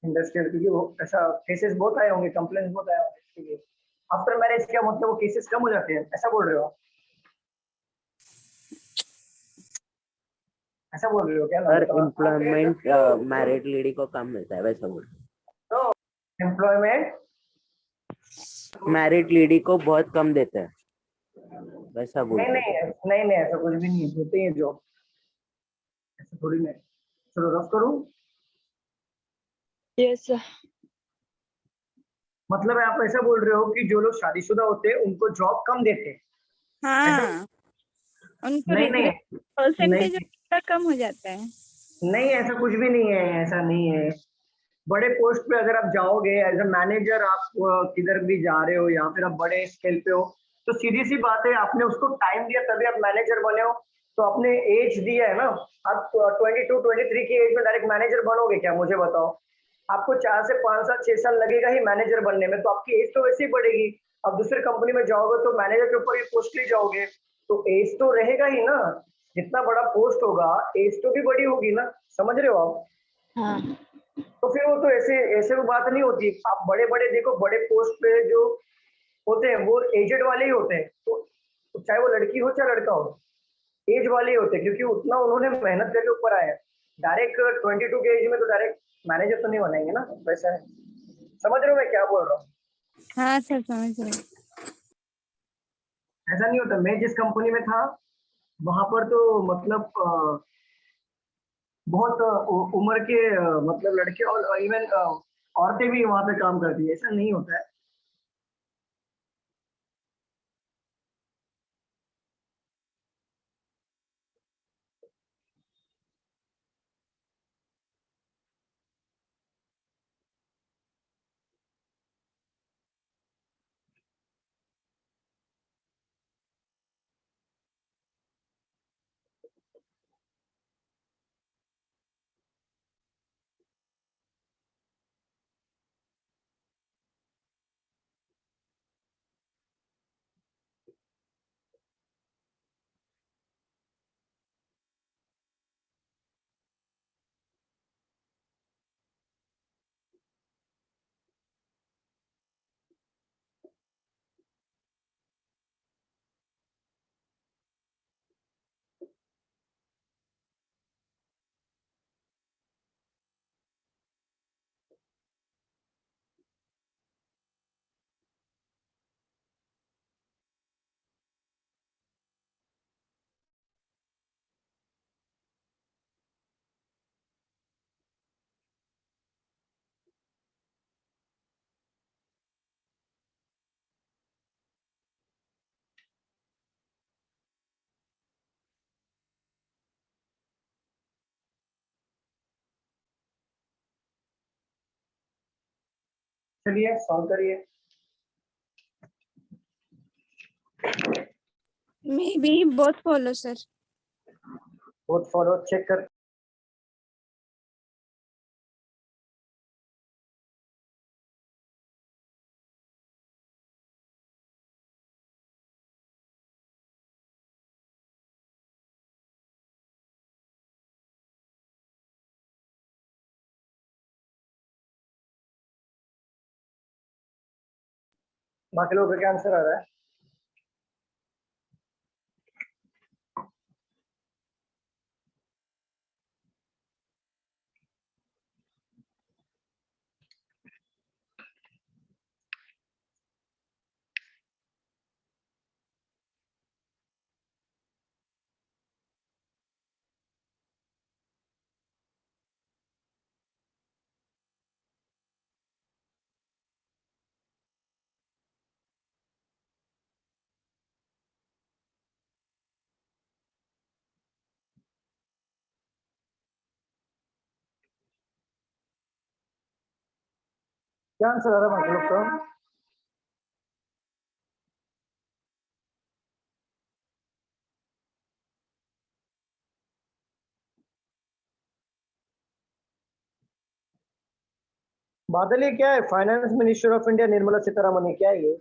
इंडस्ट्रियल, क्योंकि वो ऐसा केसेस बहुत आए होंगे, कंप्लेन बहुत आए होंगे इसके लिए। आफ्टर मैरिज क्या मतलब वो केसेस कम हो जाते हैं, ऐसा बोल रहे हो आप? ऐसा बोल रहे हो क्या, ना सर बताओ। एम्प्लॉयमेंट मैरिड लेडी को कम मिलता है वैसा बोल। एम्प्लॉयमेंट मैरिड लेडी को बहुत कम देते हैं वैसा नहीं बोलते हैं। नहीं नहीं नहीं, ऐसा कुछ भी नहीं है, होते हैं जॉब, ऐसा थोड़ी नहीं है। चलो रफ करूँ, यस सर। मतलब आप ऐसा बोल रहे हो कि जो लोग शादीशुदा होते हैं उनको जॉब कम देते हैं, ऐसा? हाँ, उनको नहीं नहीं रिक्रूट परसेंटेज नहीं कम हो जाता है। नहीं, ऐसा कुछ भी नहीं है, ऐसा नहीं है। बड़े पोस्ट पे अगर आप जाओगे एज अ मैनेजर, आप किधर भी जा रहे हो या फिर आप बड़े स्केल पे हो, तो सीधी सी बात है, आपने उसको टाइम दिया तभी आप मैनेजर बने हो। तो आपने एज दिया है ना, आप 22-23 की एज में डायरेक्ट मैनेजर बनोगे क्या, मुझे बताओ। आपको 4 से 5 साल 6 साल लगेगा ही मैनेजर बनने में, तो आपकी एज तो वैसे ही बढ़ेगी। अब दूसरे कंपनी में जाओगे तो मैनेजर के ऊपर ही पोस्ट ले जाओगे, तो एज तो रहेगा ही ना। जितना बड़ा पोस्ट होगा एज तो भी बड़ी होगी ना, समझ रहे हो आप। हाँ तो फिर वो तो ऐसे ऐसे वो बात नहीं होती। आप बड़े बड़े देखो, बड़े पोस्ट पे जो होते हैं वो एजेड वाले ही होते हैं, तो चाहे वो लड़की हो चाहे लड़का हो, एज वाले ही होते हैं, क्योंकि उतना उन्होंने मेहनत करके ऊपर आए हैं। डायरेक्ट 22 के एज में तो डायरेक्ट मैनेजर तो नहीं बनाएंगे ना, वैसा है। समझ रहे हो मैं क्या बोल रहा हूँ? हाँ सर, समझ रहे हैं। ऐसा नहीं होता। मैं जिस कंपनी में था वहां पर तो मतलब बहुत उम्र के मतलब लड़के और इवन औरतें भी वहां पे काम करती है, ऐसा नहीं होता है। चलिए सॉल्व करिए। Maybe both follow, sir. Both follow check कर। बाकी लोगों का क्या आंसर आ रहा है? क्या आंसर आ रहा है बाकी लोग का? बादल ये क्या है? Finance minister of India Nirmala Sitharaman, क्या है ये?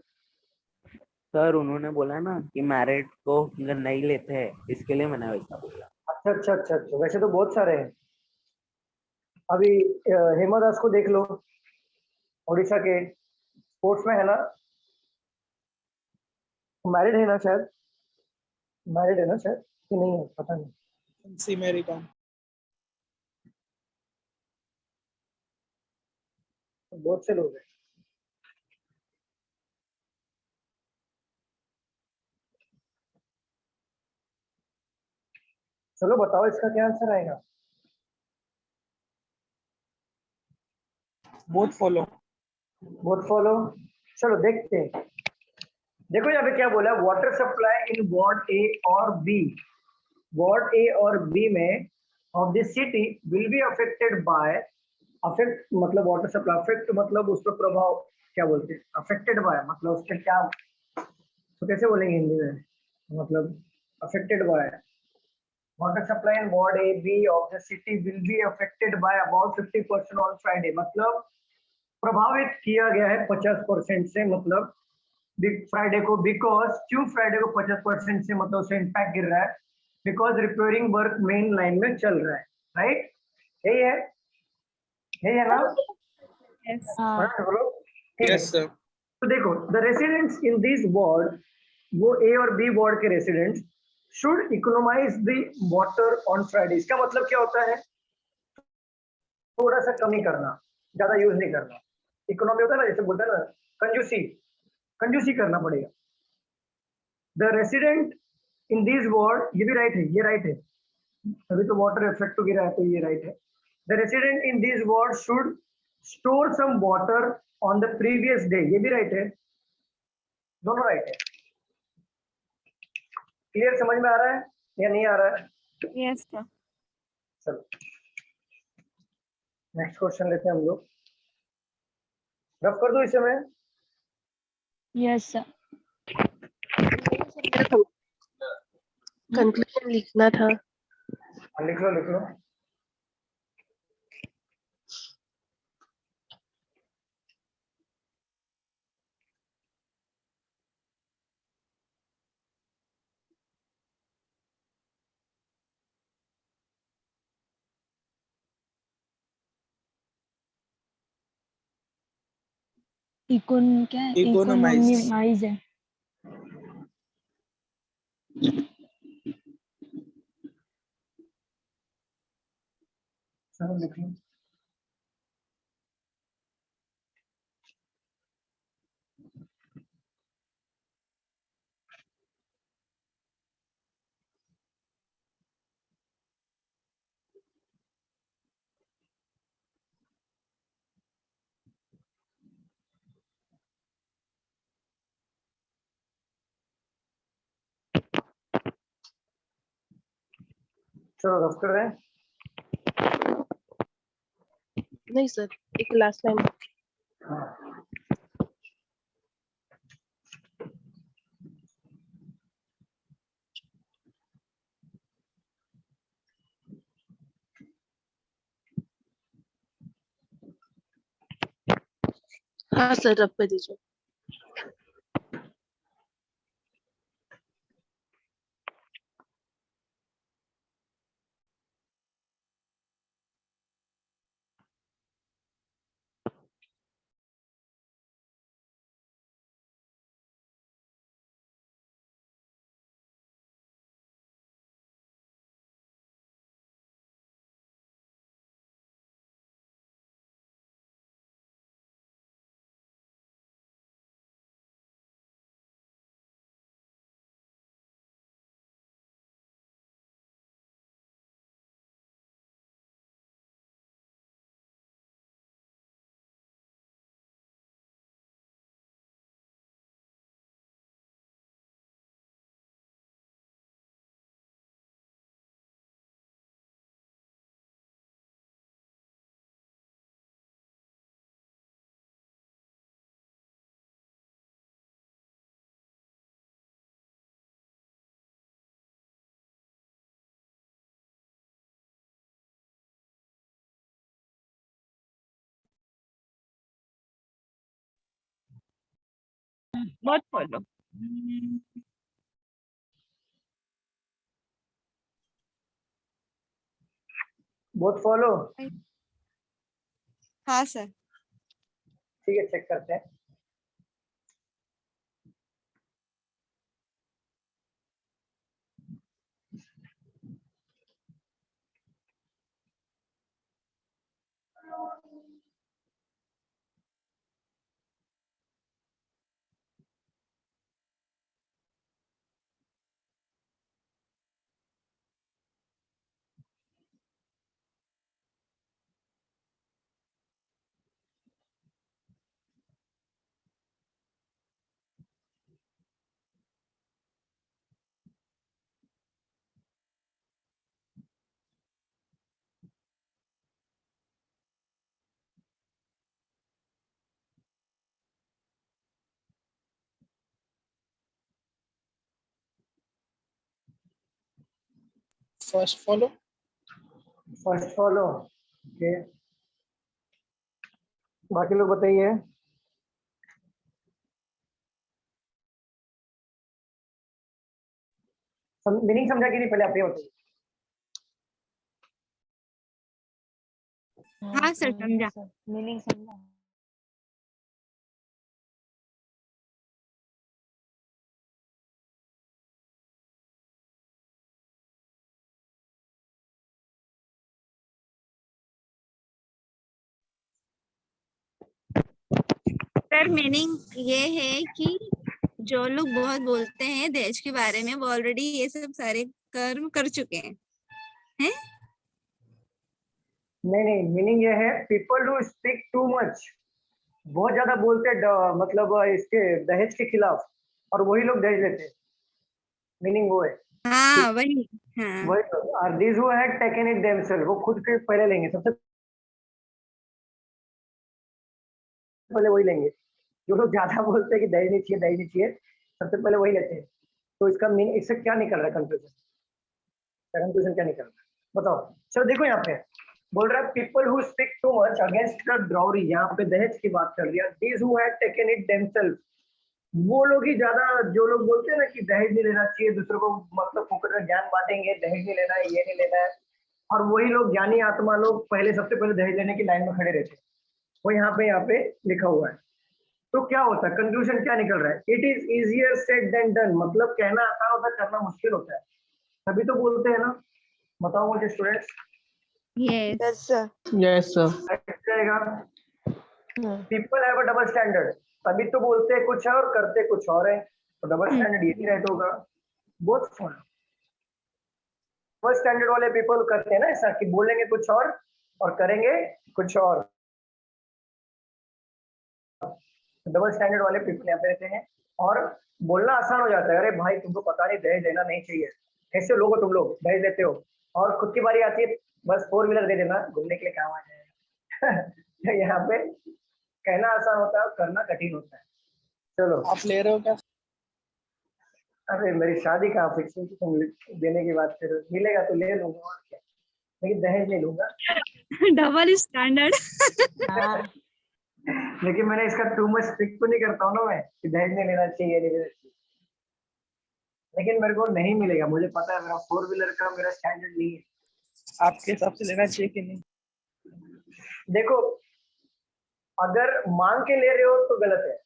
सर उन्होंने बोला ना कि मैरिड को नहीं लेते हैं, इसके लिए मैंने वैसा बोला। अच्छा अच्छा अच्छा अच्छा, वैसे तो बहुत सारे हैं। अभी हेमा दास को देख लो, उड़ीसा के, स्पोर्ट्स में है ना, मैरिड है ना शायद, मैरिड है ना शायद कि नहीं है, पता नहीं। सी मेरी कॉम। बहुत से लोग हैं। चलो बताओ इसका क्या आंसर आएगा? Both follow. Both follow. चलो देखते हैं। देखो यहाँ पे क्या बोला, वाटर सप्लाई इन वार्ड ए और बी, वार्ड ए और बी में of the city will be affected by, affect मतलब वाटर सप्लाई, अफेक्ट मतलब उस पर प्रभाव, क्या बोलते हैं, अफेक्टेड बाय मतलब उसके क्या, तो कैसे बोलेंगे हिंदी में, मतलब affected by, water supply in ward A B of the city will be affected by about 50% on Friday, मतलब प्रभावित किया गया है 50% से, मतलब फ्राइडे को, बिकॉज क्यों फ्राइडे को 50% से मतलब उससे इम्पैक्ट गिर रहा है, because repairing work main line में चल रहा है, राइट? यही है ना? Yes. हाँ बोलो ठीक है। Yes sir. तो देखो, the residents in this ward, वो ए और बी वार्ड के residents should economise the water on Friday. इसका मतलब क्या होता है? थोड़ा सा कमी करना, ज्यादा यूज नहीं करना। इकोनॉमी होता है ना, जैसे बोलते हैं ना, कंजूसी, कंजूसी करना पड़ेगा। The resident in this ward, ये भी राइट है, ये राइट है, अभी तो वाटर इफेक्ट गिरा है तो ये राइट है। The resident in this ward should store some water on the previous day, ये भी राइट है, दोनों राइट है। क्लियर, समझ में आ रहा है या नहीं आ रहा है? Yes, sir. चलो नेक्स्ट क्वेश्चन लेते हैं हम लोग। रफ कर दो इसे मैं। Yes sir. कंक्लूजन लिखना था। लिख लो लिख लो। क्या है? Economize. इकोनॉमाइज है। चलो लिख लो। चलो रफ कर रहे हैं। नहीं सर, एक लास्ट लाइन। हाँ। हाँ सर, रब कर दीजिए। बहुत फॉलो। Both follow. हाँ सर। ठीक है, चेक करते हैं। First follow. First follow. Okay, बाकी लोग बताइए। मीनिंग समझा कि नहीं, पहले आप ये बताइए। हाँ सर, समझा। मीनिंग समझा। सर मीनिंग ये है कि जो लोग बहुत बोलते हैं दहेज के बारे में, वो ऑलरेडी ये सब सारे कर्म कर चुके हैं। नहीं नहीं, मीनिंग ये है people who speak too much, बहुत ज्यादा बोलते हैं मतलब इसके दहेज के खिलाफ, और वही लोग दहेज लेते हैं। मीनिंग वो है। हाँ वही। हाँ वही are these who had taken it themselves, वो खुद के पहले लेंगे, सबसे पहले वही लेंगे। जो लोग ज्यादा बोलते हैं कि दहेज नहीं चाहिए, दहेज नहीं चाहिए, सबसे पहले वही लेते हैं। तो इसका मीनिंग, इससे क्या निकल रहा है कंक्लूजन? कंक्लूजन क्या निकल रहा है बताओ। चलो देखो, यहाँ पे बोल रहा है people who speak too much against the dowry, यहाँ पे दहेज की बात कर लिया। These who had taken it themselves, वो लोग ही ज्यादा, जो लोग बोलते हैं ना कि दहेज नहीं लेना चाहिए, दूसरों को मतलब फोकट में ज्ञान बांटेंगे, दहेज नहीं लेना है, ये नहीं लेना है, और वही लोग ज्ञानी आत्मा लोग पहले, सबसे पहले दहेज लेने की लाइन में खड़े रहते हैं। वो यहाँ पे लिखा हुआ है। तो क्या होता है, कंक्लूजन क्या निकल रहा है? It is easier said than done, मतलब कहना आसान होता है, करना मुश्किल होता है, तभी तो बोलते हैं ना। बताओ मुझे students. Yes yes sir. Yes sir. जाएगा। People have a double standard, तभी तो बोलते हैं कुछ है और करते कुछ और है, तो डबल स्टैंडर्ड यही राइट होगा। बोथ फर्स्ट स्टैंडर्ड वाले पीपल करते हैं ना ऐसा कि बोलेंगे कुछ और करेंगे कुछ और। डबल स्टैंडर्ड वाले पीपल यहाँ पे रहते हैं, और बोलना आसान हो जाता है, अरे भाई तुमको पता नहीं दहेज लेना नहीं चाहिए, कैसे लोग हो तुम लोग दहेज लेते हो, और खुद की बारी आती है बस 4 व्हीलर दे देना, घूमने के लिए काम आ जाएगा। यहाँ पे कहना आसान होता है और करना कठिन होता है। चलो, आप ले रहे हो क्या? अरे मेरी शादी कहाँ फिक्स हुई, तुम देने की बात करो, मिलेगा तो ले लूंगा और क्या, लेकिन दहेज नहीं लूंगा। Double standard. लेकिन मैंने इसका टू मच स्ट्रिक्ट तो नहीं करता हूँ ना मैं कि दहेज नहीं लेना चाहिए नहीं लेना चाहिए। लेकिन मेरे को नहीं मिलेगा, मुझे पता है मेरा 4 व्हीलर का मेरा स्टैंडर्ड नहीं है। आपके हिसाब से लेना चाहिए कि नहीं? देखो, अगर मांग के ले रहे हो तो गलत है,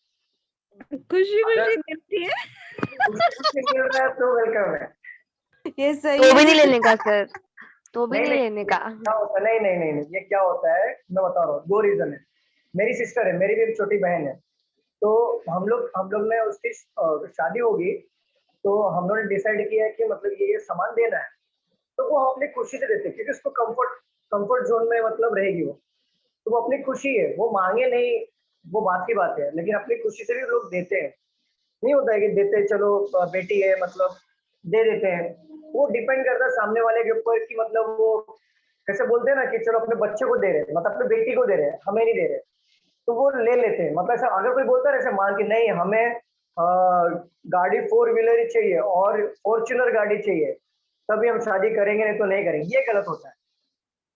खुशी अगर खुशी देती है। उससे मिल रहा है तो वेलकम है। ये सही तो भी है। नहीं लेने का सर, तो भी नहीं नहीं नहीं, लेने का। क्या होता है, नहीं नहीं नहीं नहीं, ये क्या होता है मैं बता रहा हूँ। 2 रीजन है। मेरी सिस्टर है, मेरी भी एक छोटी बहन है, तो हम लोग ने उसकी शादी होगी, तो हम लोग ने डिसाइड किया है कि मतलब ये सामान देना है, तो वो हम अपनी खुशी से देते हैं, क्योंकि उसको कंफर्ट जोन में मतलब रहेगी वो, तो वो अपनी खुशी है, वो मांगे नहीं, वो बात की बात है, लेकिन अपनी खुशी से भी लोग देते हैं। नहीं होता है कि देते चलो बेटी है मतलब दे देते हैं। वो डिपेंड करता है सामने वाले के ऊपर कि मतलब वो कैसे बोलते हैं ना कि चलो अपने बच्चे को दे रहे हैं, मतलब अपने बेटी को दे रहे हैं, हमें नहीं दे रहे, तो वो ले लेते हैं। मतलब ऐसा अगर कोई बोलता है ऐसे मान के नहीं हमें गाड़ी 4 व्हीलर ही चाहिए और फॉर्च्यूनर गाड़ी चाहिए तभी हम शादी करेंगे, नहीं तो नहीं करेंगे, ये गलत होता है।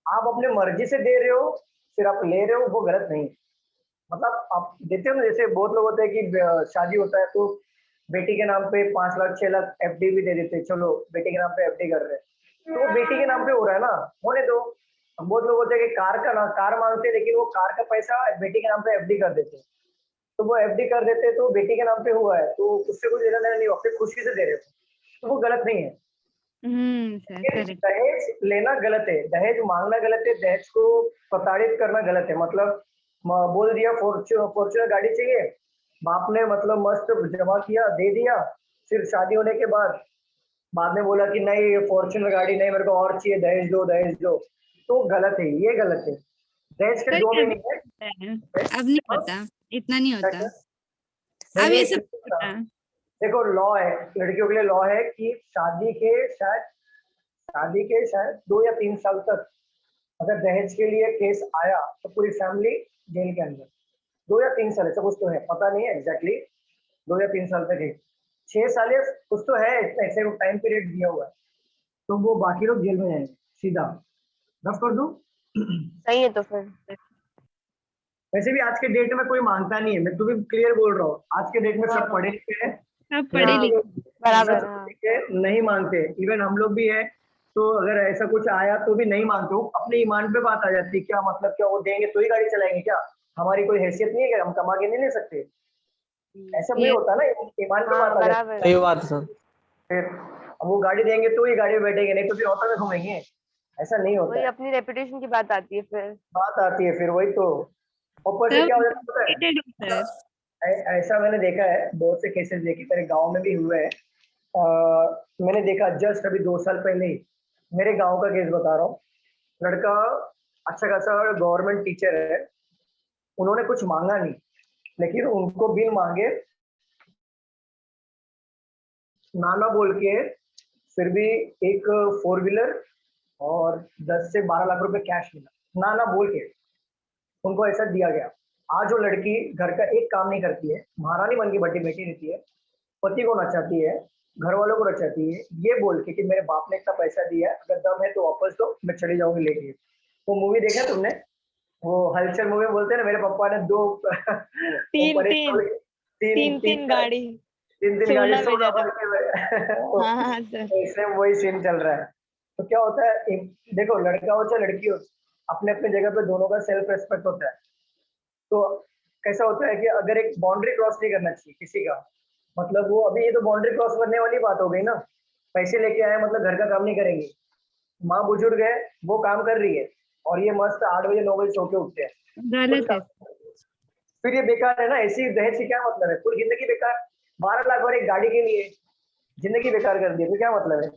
आप अपने मर्जी से दे रहे हो, फिर आप ले रहे हो, वो गलत नहीं है। मतलब आप देते हो ना, जैसे बहुत लोग होते हैं कि शादी होता है तो बेटी के नाम पे 5 लाख 6 लाख एफडी भी दे देते हैं, चलो बेटी के नाम पे एफडी कर रहे हैं, तो वो बेटी के नाम पे हो रहा है ना, होने दो। हम बहुत लोग होते हैं कि कार का ना कार मांगते हैं, लेकिन वो कार का पैसा बेटी के नाम पे एफडी कर देते हैं, तो वो एफडी कर देते हैं तो बेटी के नाम पे हुआ है, तो उससे कुछ लेना देना नहीं, अपनी खुशी से दे रहे हो, तो वो गलत नहीं है। सर लेकिन करेक्ट। दहेज लेना गलत है, दहेज मांगना गलत है, दहेज को प्रताड़ित करना गलत है। मतलब बोल दिया फॉर्च्यूनर गाड़ी चाहिए, बाप ने मतलब मस्त जमा किया दे दिया, फिर शादी होने के बाद में बोला कि नहीं ये फॉर्च्यूनर गाड़ी नहीं, मेरे को और चाहिए, दहेज दो, तो गलत है, ये गलत है। दहेज के सर 2 ये मीनिंग है। अब नहीं होता, इतना नहीं क्या होता, क्या? नहीं अब ये नहीं, सब क्यों नहीं होता? होता। देखो लॉ है, लड़कियों के लिए लॉ है कि शादी के शायद 2 या 3 साल तक अगर दहेज के लिए केस आया तो पूरी फैमिली जेल के अंदर। 2 या 3 साल ऐसा कुछ तो है, पता नहीं है एग्जैक्टली, 2 या 3 साल तक है, 6 साल या कुछ तो है, इतना ऐसे टाइम पीरियड दिया हुआ है, तो वो बाकी लोग जेल में जाएंगे सीधा। रफ कर दूं? सही है तो फिर। वैसे भी आज के डेट में कोई मांगता नहीं है, मैं तो भी क्लियर बोल रहा हूँ, आज के डेट में सब हाँ पढ़े लिखे हैं, सब पढ़े हाँ लिखे। बराबर। सब हाँ लिखे नहीं मांगते, इवन हम लोग भी है, तो अगर ऐसा कुछ आया तो भी नहीं मांगते, वो अपने ईमान पे बात आ जाती है, क्या मतलब क्या वो देंगे तो ही गाड़ी चलाएंगे क्या, हमारी कोई हैसियत नहीं है क्या, हम कमा के नहीं ले सकते, ऐसा नहीं ये होता ना, ईमान पे हाँ बात आ जाती बराबर। सही बात है सर। है। फिर अब वो गाड़ी देंगे तो ही गाड़ी में बैठेंगे, नहीं तो फिर ऑटो में घूमेंगे, ऐसा नहीं होता वही है। अपनी रेपुटेशन की बात आती है फिर। बात आती है फिर वही तो, ऊपर से सब क्या हो जाता है पता है? educated है सर। ऐसा मैंने देखा है, बहुत से केसेस देखे, मेरे गांव में भी हुए हैं। मैंने देखा जस्ट अभी 2 साल पहले ही, मेरे गांव का केस बता रहा हूँ। लड़का अच्छा खासा गवर्नमेंट टीचर है, उन्होंने कुछ मांगा नहीं, लेकिन उनको बिन मांगे नाना बोल के फिर भी एक 4 व्हीलर और 10 से 12 लाख रुपए कैश मिला, नाना बोल के उनको ऐसा दिया गया। आज वो लड़की घर का एक काम नहीं करती है, महारानी बन के बड़ी बेटी रहती है, पति को नचाती है, घर वालों को नचाती है, ये बोल के कि मेरे बाप ने इतना पैसा दिया है, अगर दम है तो वापस दो, मैं चली जाऊंगी लेके। वो मूवी देखा है तुमने, वो हलचल मूवी में बोलते हैं ना, मेरे पापा ने दो तीन परेश तीन तीन तीन तीन गाड़ी तीन गाड़ी सोना सोना भेजा था। भर के हाँ हाँ सर। सेम वही सीन चल रहा है। तो क्या होता है, देखो लड़का हो चाहे लड़की हो, अपने अपने जगह पे दोनों का सेल्फ रेस्पेक्ट होता है। तो कैसा होता है कि अगर एक बाउंड्री क्रॉस नहीं करना चाहिए किसी का, मतलब वो अभी ये तो बाउंड्री क्रॉस करने वाली बात हो गई ना, पैसे लेके आए मतलब घर का काम नहीं करेंगे, माँ बुजुर्ग है वो काम कर रही है, और ये मस्त 8 बजे 9 बजे सो के उठते हैं, कुछ गलत है। काम, फिर ये बेकार है ना, ऐसी दहेज से क्या मतलब है, पूरी जिंदगी बेकार, 12 लाख और एक गाड़ी के लिए जिंदगी बेकार कर दी, तो क्या मतलब है,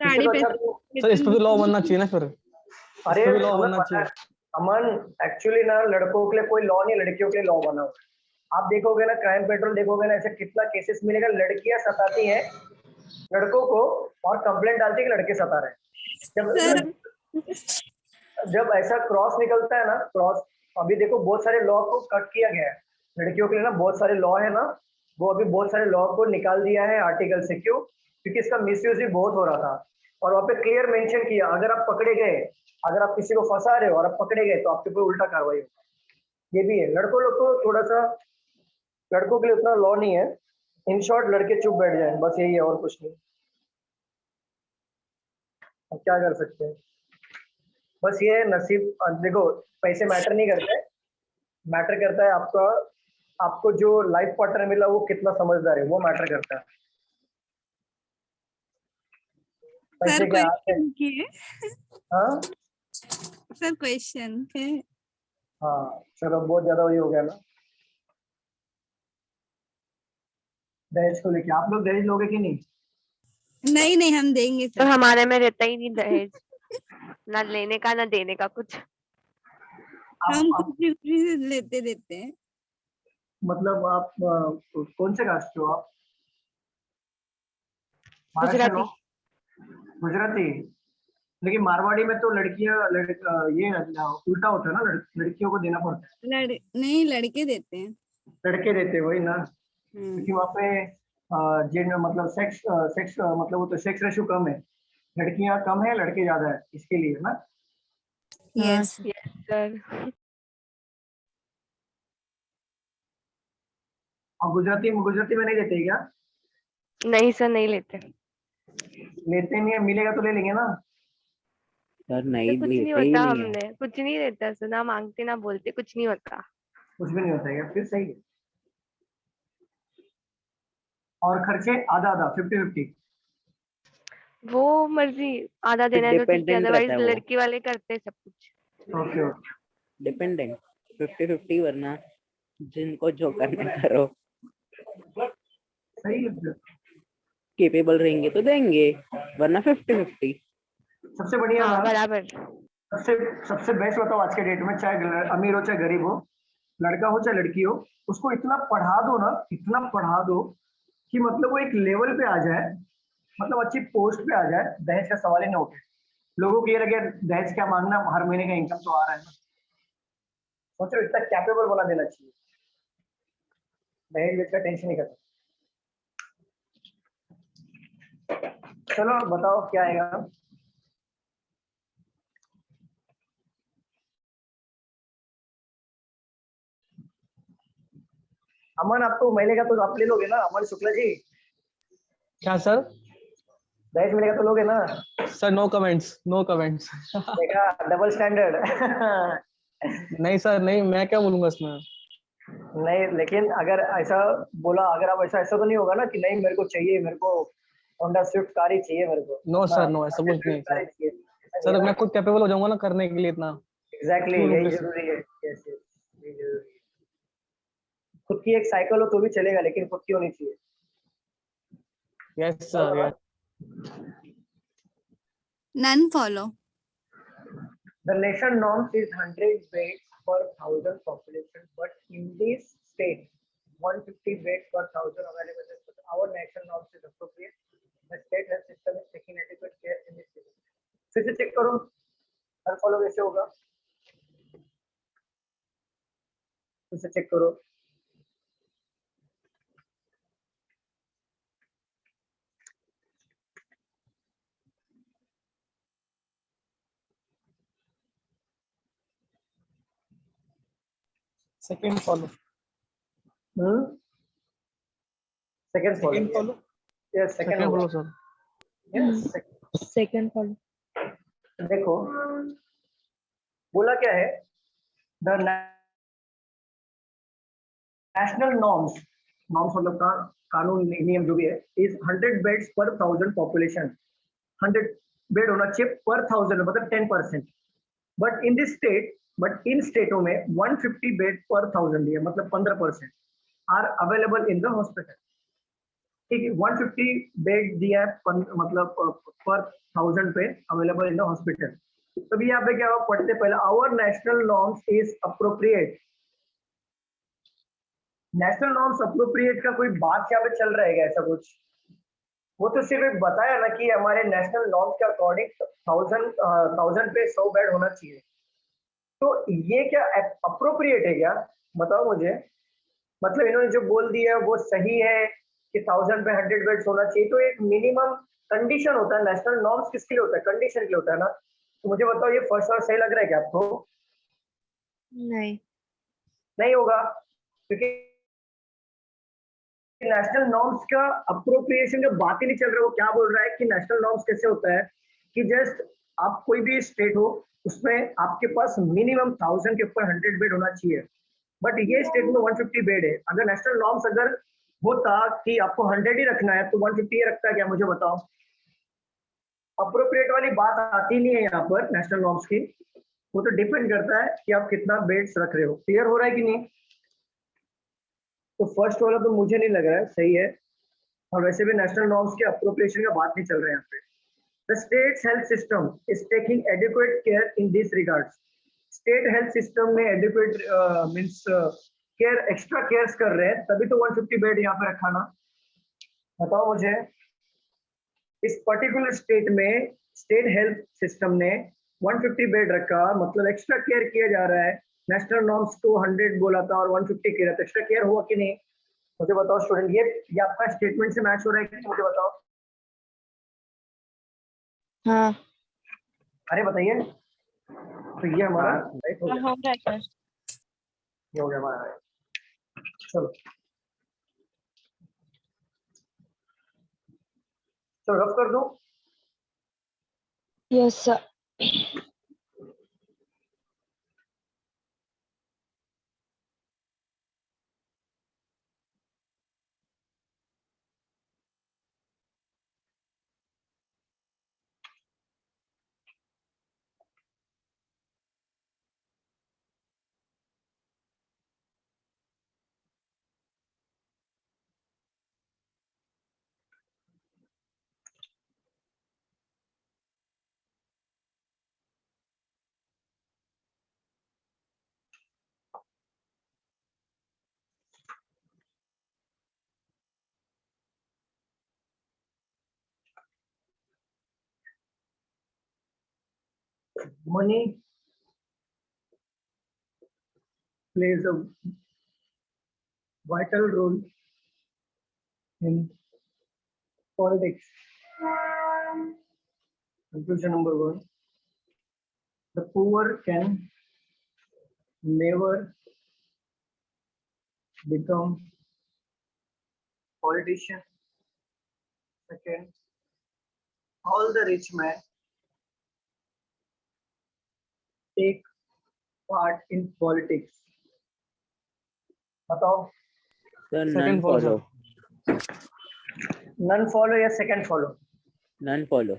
इससे साड़ी तो पे अच्छा तो सर इस पे भी लॉ बनना चाहिए ना फिर, इस अरे पे भी लॉ तुम्हें बनना पता है चाहिए। अमन, एक्चुअली ना लड़कों के लिए कोई लॉ नहीं, लड़कियों के लिए लॉ बना हुआ है। आप देखोगे ना क्राइम पेट्रोल देखोगे ना, ऐसे कितना केसेस मिलेगा, लड़कियां सताती हैं लड़कों को और कंप्लेंट डालती है कि लड़के सता रहे हैं। सर जब ऐसा क्रॉस निकलता है ना, क्रॉस, अभी देखो बहुत सारे लॉ को कट किया गया है लड़कियों के लिए ना, बहुत सारे लॉ है ना, वो अभी बहुत सारे लॉ को निकाल दिया है आर्टिकल से, क्यों, क्योंकि इसका मिसयूज भी बहुत हो रहा था, और वहाँ पे क्लियर मेंशन किया, अगर आप पकड़े गए, अगर आप किसी को फंसा रहे हो और आप पकड़े गए तो आपके ऊपर उल्टा कार्रवाई होगा। ये भी है। लड़कों लोग को थोड़ा सा, लड़कों के लिए उतना लॉ नहीं है। इन शॉर्ट लड़के चुप बैठ जाए, बस यही है और कुछ नहीं। अब क्या कर सकते हैं, बस ये है नसीब। देखो पैसे मैटर नहीं करते, मैटर करता है आपका, आपको जो लाइफ पार्टनर मिला वो कितना समझदार है, वो मैटर करता है। पैसे सर के हाथ है। क्वेश्चन किए, हाँ सर क्वेश्चन है। हाँ, चलो बहुत ज्यादा वही हो गया ना। दहेज को लेके आप लोग दहेज लोगे कि नहीं? नहीं नहीं, हम देंगे तो सर। हमारे में रहता ही नहीं दहेज, ना लेने का ना देने का कुछ। हम आप कुछ भी लेते देते हैं। मतलब आप कौन से कास्ट के हो आप? महाराष्ट्र गुजराती। हो? गुजराती। लेकिन मारवाड़ी में तो लड़कियां ये उल्टा होता है ना, लड़कियों को देना पड़ता नहीं, लड़के देते हैं। है, लड़के देते हैं, वही ना। हम्म। क्योंकि वहाँ पे जेंडर मतलब सेक्स मतलब वो तो सेक्स रेशियो कम है, लड़कियां कम है लड़के ज्यादा है, इसके लिए ना। यस। Yes sir. और गुजराती में नहीं देते क्या? नहीं सर, नहीं लेते। लेते नहीं है, मिलेगा तो ले लेंगे ना। सर सर नहीं कुछ नहीं लेते ही होता, नहीं है। हमने कुछ नहीं देता सर, ना मांगते ना बोलते, कुछ नहीं होता। कुछ भी नहीं होता है, फिर सही है। और खर्चे आधा आधा 50-50? वो मर्जी, आधा देना है तो ठीक है, डिपेंडेंट अदरवाइज रहता है वो, लड़की वाले करते हैं सब कुछ। Okay okay. डिपेंडेंट 50-50, वरना जिनको जो करना करो। सही है फिर। केपेबल रहेंगे तो देंगे, वरना 50-50। सबसे बढ़िया हाँ ना, बराबर। सबसे सबसे बेस्ट बताओ आज के डेट में, चाहे अमीर हो चाहे गरीब हो, लड़का हो चाहे लड़की हो, उसको इतना पढ़ा दो ना, इतना पढ़ा दो कि मतलब वो एक लेवल पे आ जाए, मतलब अच्छी पोस्ट पे आ जाए, दहेज का सवाल ही ना उठे। लोगों को ये लगे दहेज क्या मांगना, हर महीने का इनकम तो आ रहा है ना। सोचो इतना कैपेबल बना देना चाहिए, दहेज वेज का टेंशन नहीं करता। चलो बताओ क्या आएगा। अमन आपको मिलेगा तो आप ले लोगे ना, अमन शुक्ला जी? क्या सर? दहेज मिलेगा तो लोगे ना? Sir no comments, no comments. देखा, डबल स्टैंडर्ड। नहीं सर, नहीं, मैं क्या बोलूंगा इसमें। नहीं लेकिन अगर ऐसा बोला, अगर आप ऐसा ऐसा तो नहीं होगा ना कि नहीं मेरे को चाहिए, मेरे को होंडा स्विफ्ट कार ही चाहिए मेरे को नो ना, सर, नो, ऐसा कुछ नहीं स्विफ्ट कार सर। ही चाहिए, ऐसा नहीं है सर ना। मैं खुद कैपेबल हो जाऊंगा ना करने के लिए इतना। एग्जैक्टली क्यों यही लूंगा सर? जरूरी है। यस यस, यही जरूरी है। खुद की एक साइकिल हो तो भी चलेगा, लेकिन खुद की होनी चाहिए। Yes sir, yes. None follow. The nation norms is 100 beds per 1,000 population, but in this state, 150 beds per 1,000 available. Our national norms is appropriate. The state health system is taking adequate care in this case. फिर से check करो, unfollow कैसे होगा, फिर से check करो। Second follow. Second follow. Second follow. Yes second second होगा। Follow sir. Yes second follow. देखो बोला क्या है, द नेशनल नॉर्म्स, नॉर्म्स मतलब का कानून नियम जो भी है, इज 100 बेड्स पर 1,000 पॉपुलेशन। 100 बेड होना चाहिए पर 1,000, मतलब 10%। But in this state, but in स्टेटों में 150 बेड पर 1,000 दिया, मतलब 15% are available in the hospital. ठीक है, 150 बेड दिया है मतलब पर 1,000 पे अवेलेबल इन द हॉस्पिटल। तभी यहाँ पे क्या पढ़ते पहले, our national norms is appropriate. National norms appropriate का कोई बात यहाँ पे चल रहा है ऐसा कुछ? वो तो सिर्फ एक बताया ना कि हमारे नेशनल नॉर्म्स के अकॉर्डिंग 1,000 पे 100 बेड होना चाहिए। तो ये क्या अप्रोप्रिएट है क्या, बताओ मुझे। मतलब इन्होंने जो बोल दिया है वो सही है कि 1,000 पे 100 बेड्स होना चाहिए, तो एक मिनिमम कंडीशन होता है। नेशनल नॉर्म्स किसके लिए होता है? कंडीशन के लिए होता है ना। तो मुझे बताओ ये फर्स्ट और सही लग रहा है क्या आपको? नहीं। नहीं होगा, क्योंकि नेशनल नॉर्म्स का अप्रोप्रिएशन का बात ही नहीं चल रहा। वो क्या बोल रहा है कि नेशनल नॉर्म्स कैसे होता है कि जस्ट आप कोई भी स्टेट हो उसमें आपके पास मिनिमम 1000 के ऊपर 100 बेड होना चाहिए, बट ये स्टेट में 150 बेड है। अगर नेशनल नॉर्म्स अगर होता कि आपको 100 ही रखना है तो 150 ही रखता, क्या मुझे बताओ। अप्रोप्रिएट वाली बात आती नहीं है यहाँ पर नेशनल नॉर्म्स की, वो तो डिपेंड करता है कि आप कितना बेड्स रख रहे हो। क्लियर हो रहा है कि नहीं? तो फर्स्ट वाला तो मुझे नहीं लग रहा है सही है, और वैसे भी नेशनल नॉर्म्स के अप्रोप्रिएशन का बात नहीं चल रहा है यहाँ पे। The states health system is taking adequate care in this regards. State health system में adequate means care, extra cares कर रहे हैं, तभी तो 150 बेड यहाँ पे रखा ना। बताओ मुझे, इस पर्टिकुलर स्टेट में स्टेट हेल्थ सिस्टम ने 150 बेड रखा, मतलब एक्स्ट्रा केयर किया जा रहा है। नेशनल नॉर्म्स को 100 बोला था और 150 किया था, एक्स्ट्रा केयर हुआ कि नहीं? मुझे बताओ स्टूडेंट, ये आपका स्टेटमेंट से मैच हो रहा है कि मुझे बताओ। हाँ अरे बताइए, तो ये हमारा राइट हो गया, हो रहा है सर। ये हो गया हमारा राइट। चलो तो रफ कर दो। Yes sir. Money plays a vital role in politics. Conclusion number one: the poor can never become politician. Second, all the rich men take part in politics. बताओ, sir none Second follow, follow, none follow या second follow? None follow.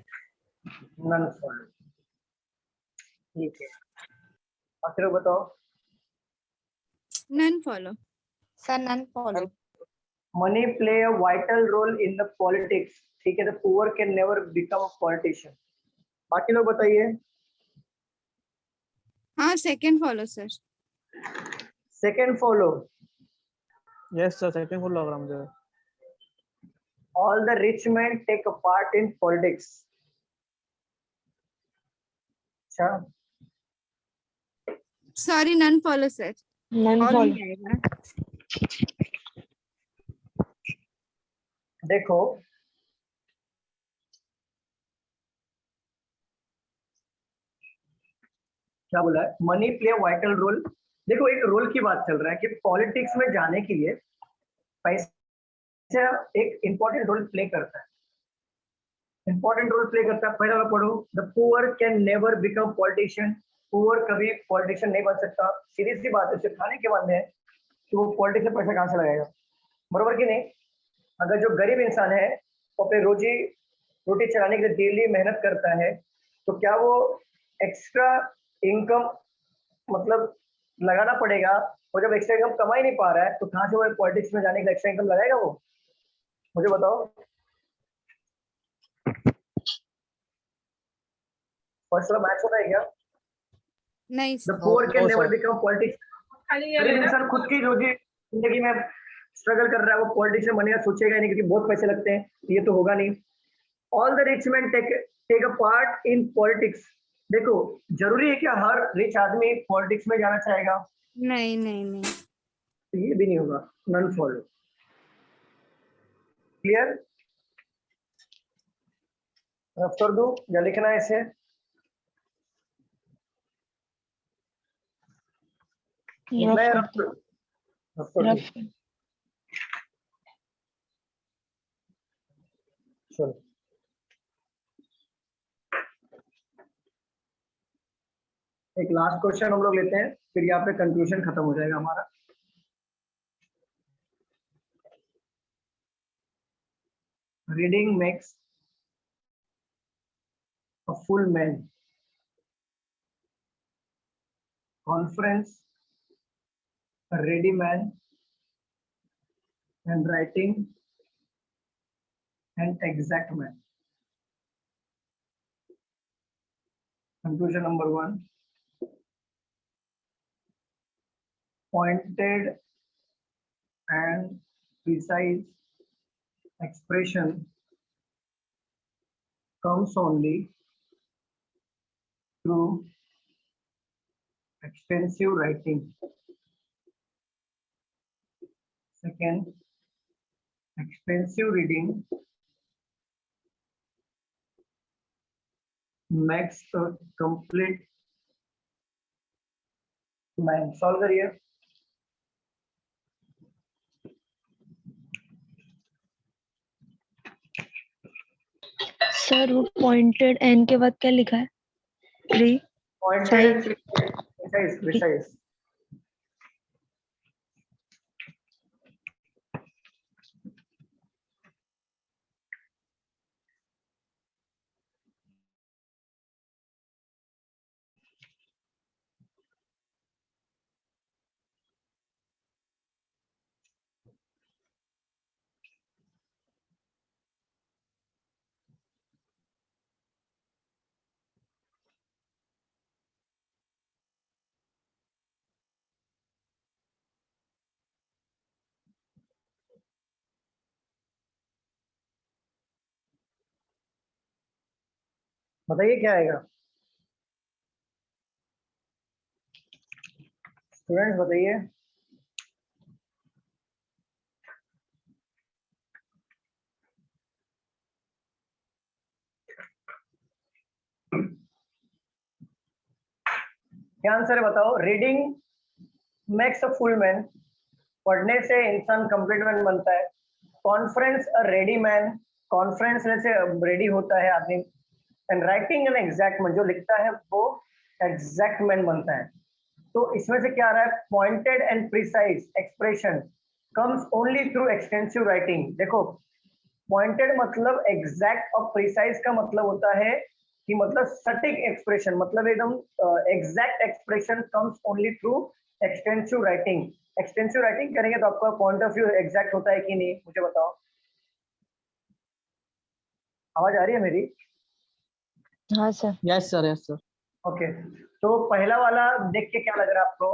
None follow, ठीक है। बाकी लोग बताओ। None follow. Sir, none follow. Money play a vital role in the politics. ठीक है, the poor can never become a politician. बाकी लोग बताइए। हाँ second follow sir. Second follow, yes sir, second follow लग रहा मुझे। all the rich men take a part in politics. अच्छा, sorry none follow sir. None और फॉलो। नहीं आएगा। देखो क्या बोला है, मनी प्ले वाइटल रोल। देखो एक रोल की बात चल रहा है कि पॉलिटिक्स में जाने के लिए पैसा एक इंपॉर्टेंट रोल प्ले करता है, इंपॉर्टेंट रोल प्ले करता है। पहला वाला पढ़ो, the poor can never become politician. Poor कभी पॉलिटिशियन नहीं बन सकता। सीधी सी बात है, उसे खाने के बंदे हैं कि वो पॉलिटिक्स में पैसा कहाँ से लगाएगा, बरोबर कि नहीं? अगर जो गरीब इंसान है वो अपने रोजी रोटी चलाने के लिए डेली मेहनत करता है, तो क्या वो एक्स्ट्रा इनकम मतलब लगाना पड़ेगा? वो जब एक्स्ट्रा इनकम कमा ही नहीं पा रहा है तो कहाँ से वो पॉलिटिक्स में जाने के लिए एक्स्ट्रा इनकम लगाएगा वो? मुझे बताओ। फर्स्ट वाला मैच होता है क्या? नहीं the sir. Poor can no, never sir. Become politics. गरीब इंसान खुद की रोजी जिंदगी में स्ट्रगल कर रहा है, वो पॉलिटिक्स में बनने का सोचेगा ही नहीं क्योंकि बहुत पैसे लगते हैं, ये तो होगा नहीं। All the rich man take a part in politics. देखो जरूरी है क्या हर रिच आदमी पॉलिटिक्स में जाना चाहेगा? नहीं नहीं नहीं। तो ये भी नहीं होगा, नन फॉलो। क्लियर? रफ कर दो या लिखना है इसे? रफ मैं कर रफ दो। रफ चलो एक लास्ट क्वेश्चन हम लोग लेते हैं, फिर यहाँ पे कंक्लूजन खत्म हो जाएगा हमारा। Reading makes a full man, conference a ready man, and writing an exact man. Conclusion number 1. Pointed and precise expression comes only through extensive writing. Second, extensive reading makes a complete man. Solve करिए। Sir वो pointed N के बाद क्या लिखा है? Pointed and precise. बताइए क्या आएगा स्टूडेंट्स, बताइए। क्या आंसर है बताओ। Reading makes a full man, पढ़ने से इंसान कंप्लीट मैन बनता है। कॉन्फ्रेंस अ रेडी मैन, कॉन्फ्रेंस से रेडी होता है आदमी। And writing an exact man, जो लिखता है वो एग्जैक्ट मैन बनता है। तो इसमें से क्या आ रहा है? Pointed and precise expression comes only through extensive writing. देखो पॉइंटेड मतलब एग्जैक्ट और प्रिसाइज का मतलब होता है कि मतलब सटीक एक्सप्रेशन, मतलब एकदम exact expression comes only through extensive writing. Extensive writing करेंगे तो आपका पॉइंट ऑफ व्यू एग्जैक्ट होता है कि नहीं, मुझे बताओ। आवाज आ रही है मेरी? हाँ sir. Yes sir, yes sir. Okay, तो पहला वाला देख के क्या लग रहा है आपको?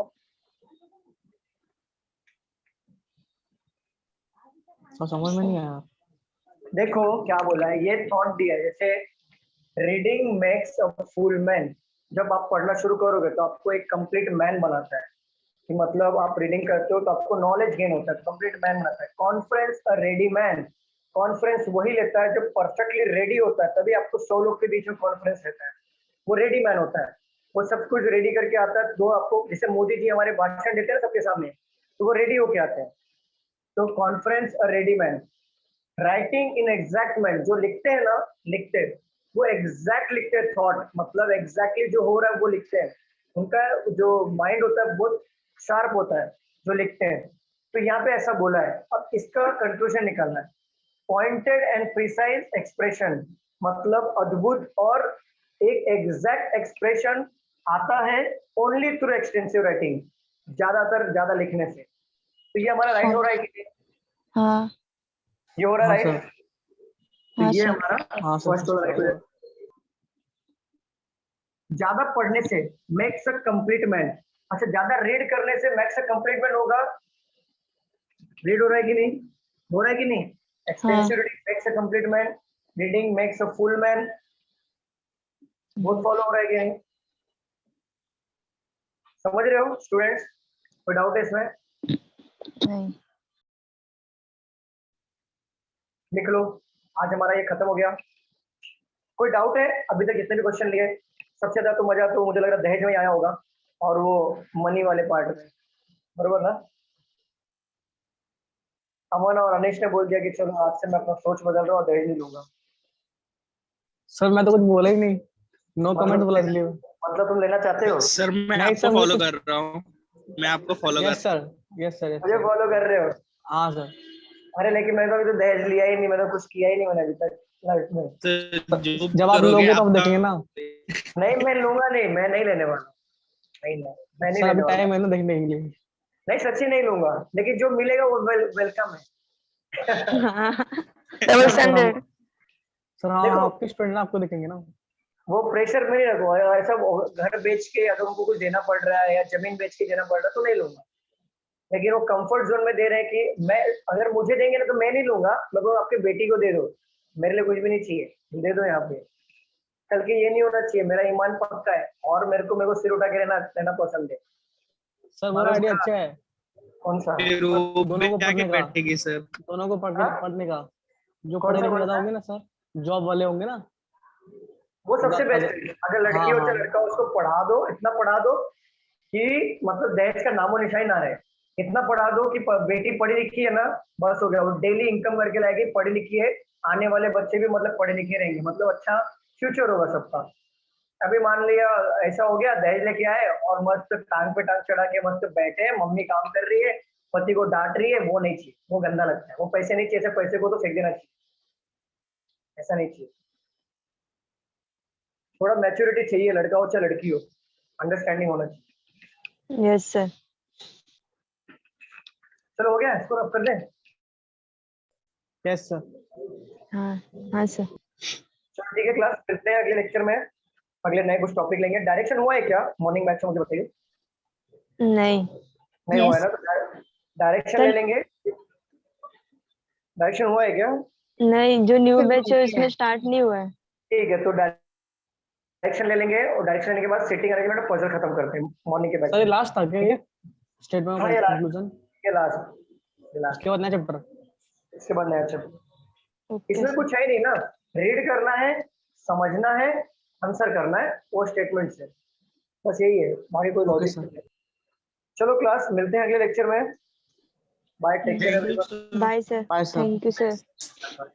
समझ में नहीं आया। देखो क्या बोला है, ये थॉट दिया है जैसे reading makes a full man. जब आप पढ़ना शुरू करोगे तो आपको एक कंप्लीट मैन बनाता है, कि मतलब आप रीडिंग करते हो तो आपको नॉलेज गेन होता है, कंप्लीट मैन बनाता है। कॉन्फ्रेंस अ रेडी मैन, कॉन्फ्रेंस वही लेता है जो परफेक्टली रेडी होता है, तभी आपको 100 लोग के बीच में कॉन्फ्रेंस रहता है, वो रेडी मैन होता है। वो सब कुछ रेडी करके आता है। दो आपको जैसे मोदी जी हमारे भाषण देते हैं ना सबके सामने, तो वो रेडी होके आते हैं। तो conference a ready man. Writing in exact man, जो लिखते हैं ना, लिखते हैं वो एग्जैक्ट लिखते हैं, थॉट मतलब एग्जैक्टली जो हो रहा है वो लिखते हैं। उनका जो माइंड होता है बहुत शार्प होता है जो लिखते हैं। तो यहाँ पे ऐसा बोला है। अब इसका कंक्लूजन निकालना है। पॉइंटेड एंड प्रिसाइज एक्सप्रेशन मतलब अद्भुत और एक एग्जैक्ट एक्सप्रेशन आता है ओनली थ्रू एक्सटेंसिव राइटिंग, ज्यादातर ज्यादा लिखने से। तो ये हमारा राइट हो रहा है कि नहीं? हाँ ये हो रहा है राइट? तो हाँ ये सर। हमारा हाँ फर्स्ट हो रहा है। ज्यादा पढ़ने से मेक्स अ कंप्लीट मैन। अच्छा, ज्यादा रीड करने से मेक्स अ कंप्लीट मैन होगा। रीड हो रहा है कि नहीं? हो रहा है कि नहीं? Extensive reading makes a complete man, reading makes a full man. बहुत फॉलो हो रहा है कि नहीं? समझ रहे हो स्टूडेंट्स? कोई डाउट है इसमें? नहीं। लिख लो, आज हमारा ये खत्म हो गया। कोई डाउट है? अभी तक जितने भी क्वेश्चन लिए, सबसे ज्यादा तो मजा तो मुझे लग रहा है दहेज में ही आया होगा, और वो मनी वाले पार्ट में, बरोबर ना? अमन और अनिश ने बोल दिया कि चलो आज से मैं अपना सोच बदल रहा हूँ और दहेज नहीं लूंगा। सर मैं तो कुछ बोला ही नहीं, नो कमेंट बोला इसलिए। मतलब तुम लेना चाहते हो? सर मैं नहीं आपको सर, फॉलो मुझे- कर रहा हूँ, मैं आपको फॉलो कर यस सर, यस सर, मुझे फॉलो कर रहे हो? हाँ सर। अरे लेकिन मैंने तो अभी तो दहेज लिया ही नहीं, मैंने कुछ किया ही नहीं मैंने अभी तक लाइफ में। तो जो जब आप करोगे लोगे तो आप आपका- देखेंगे ना नहीं मैं लूंगा नहीं, मैं नहीं लेने वाला। नहीं मैं नहीं सर, अभी लेने वाला। टाइम है ना देखने के लिए। नहीं सच्ची नहीं लूंगा, लेकिन जो मिलेगा वो वेलकम है। Double standard. सर हाँ, देखो। आपके स्टूडेंट आपको देखेंगे ना। वो प्रेशर में नहीं रखो, ऐसा घर बेच के अगर उनको कुछ देना पड़ रहा है या जमीन बेच के देना पड़ रहा है तो नहीं लूंगा। लेकिन वो कंफर्ट जोन में दे रहे हैं कि मैं, अगर मुझे देंगे ना तो मैं नहीं लूंगा, मैं बोलूँ आपके बेटी को दे दो, मेरे लिए कुछ भी नहीं चाहिए, दे दो यहाँ पे। कल के ये नहीं होना चाहिए, मेरा ईमान पक्का है और मेरे को सिर उठा के रहना पसंद है। सर वो आइडिया अच्छा है, कौन सा? फिर वो दोनों को पे आके पढ़ने का। बैठेगी सर। दोनों को हाँ? पढ़ने का, जो कौन पढ़े सा लिखे कौन ज्यादा सा? होंगे ना सर, जॉब वाले होंगे ना, वो सबसे बेस्ट अगर- है। अगर लड़की हो हाँ, चाहे लड़का हो, उसको पढ़ा दो, इतना पढ़ा दो कि मतलब दहेज का नामो निशान ना रहे। इतना पढ़ा दो कि बेटी पढ़ी लिखी है ना, बस हो गया। वो डेली इनकम करके लाएगी, पढ़ी लिखी है, आने वाले बच्चे भी मतलब पढ़े लिखे रहेंगे, मतलब अच्छा फ्यूचर होगा सबका। अभी मान लिया ऐसा हो गया, दहेज लेके आए और मस्त टांग पे टांग चढ़ा के मस्त बैठे हैं, मम्मी काम कर रही है, पति को डांट रही है, वो नहीं चाहिए, वो गंदा लगता है। वो पैसे नहीं चाहिए, ऐसे पैसे को तो फेंक देना चाहिए, ऐसा नहीं चाहिए। थोड़ा मैच्योरिटी चाहिए, लड़का हो चाहे लड़की हो, अंडरस्टैंडिंग होना चाहिए। Yes sir. चलो हो गया, इसको अब कर दें। Yes sir. हाँ हाँ सर। चलो ठीक है क्लास, मिलते हैं अगले लेक्चर में, अगले नए कुछ टॉपिक लेंगे। डायरेक्शन हुआ है क्या मॉर्निंग बैच में, मुझे बताइए। नहीं। नहीं हुआ है Yes. ना, तो डायरेक्शन सर- ले लेंगे। डायरेक्शन हुआ है क्या? नहीं, जो न्यू बैच है उसमें स्टार्ट नहीं हुआ है। ठीक है, तो डायरेक्शन ले लेंगे और डायरेक्शन लेने के बाद सिटिंग अरेंजमेंट और पजल खत्म करते हैं मॉर्निंग के बैच सर ये में। लास्ट था क्या ये स्टेटमेंट हाँ, ये ऑफ last। कंक्लूजन? ये लास्ट उसके बाद नया चैप्टर? इसके बाद नया चैप्टर। ओके इसमें सर। कुछ है ही नहीं ना, रीड करना है, समझना है, आंसर करना है, वो स्टेटमेंट से, बस यही है, बाकी कोई ओके लॉजिक सर। नहीं है। चलो क्लास, मिलते हैं अगले लेक्चर में। Bye, take care. Bye sir. Bye sir. Thank you sir. Sir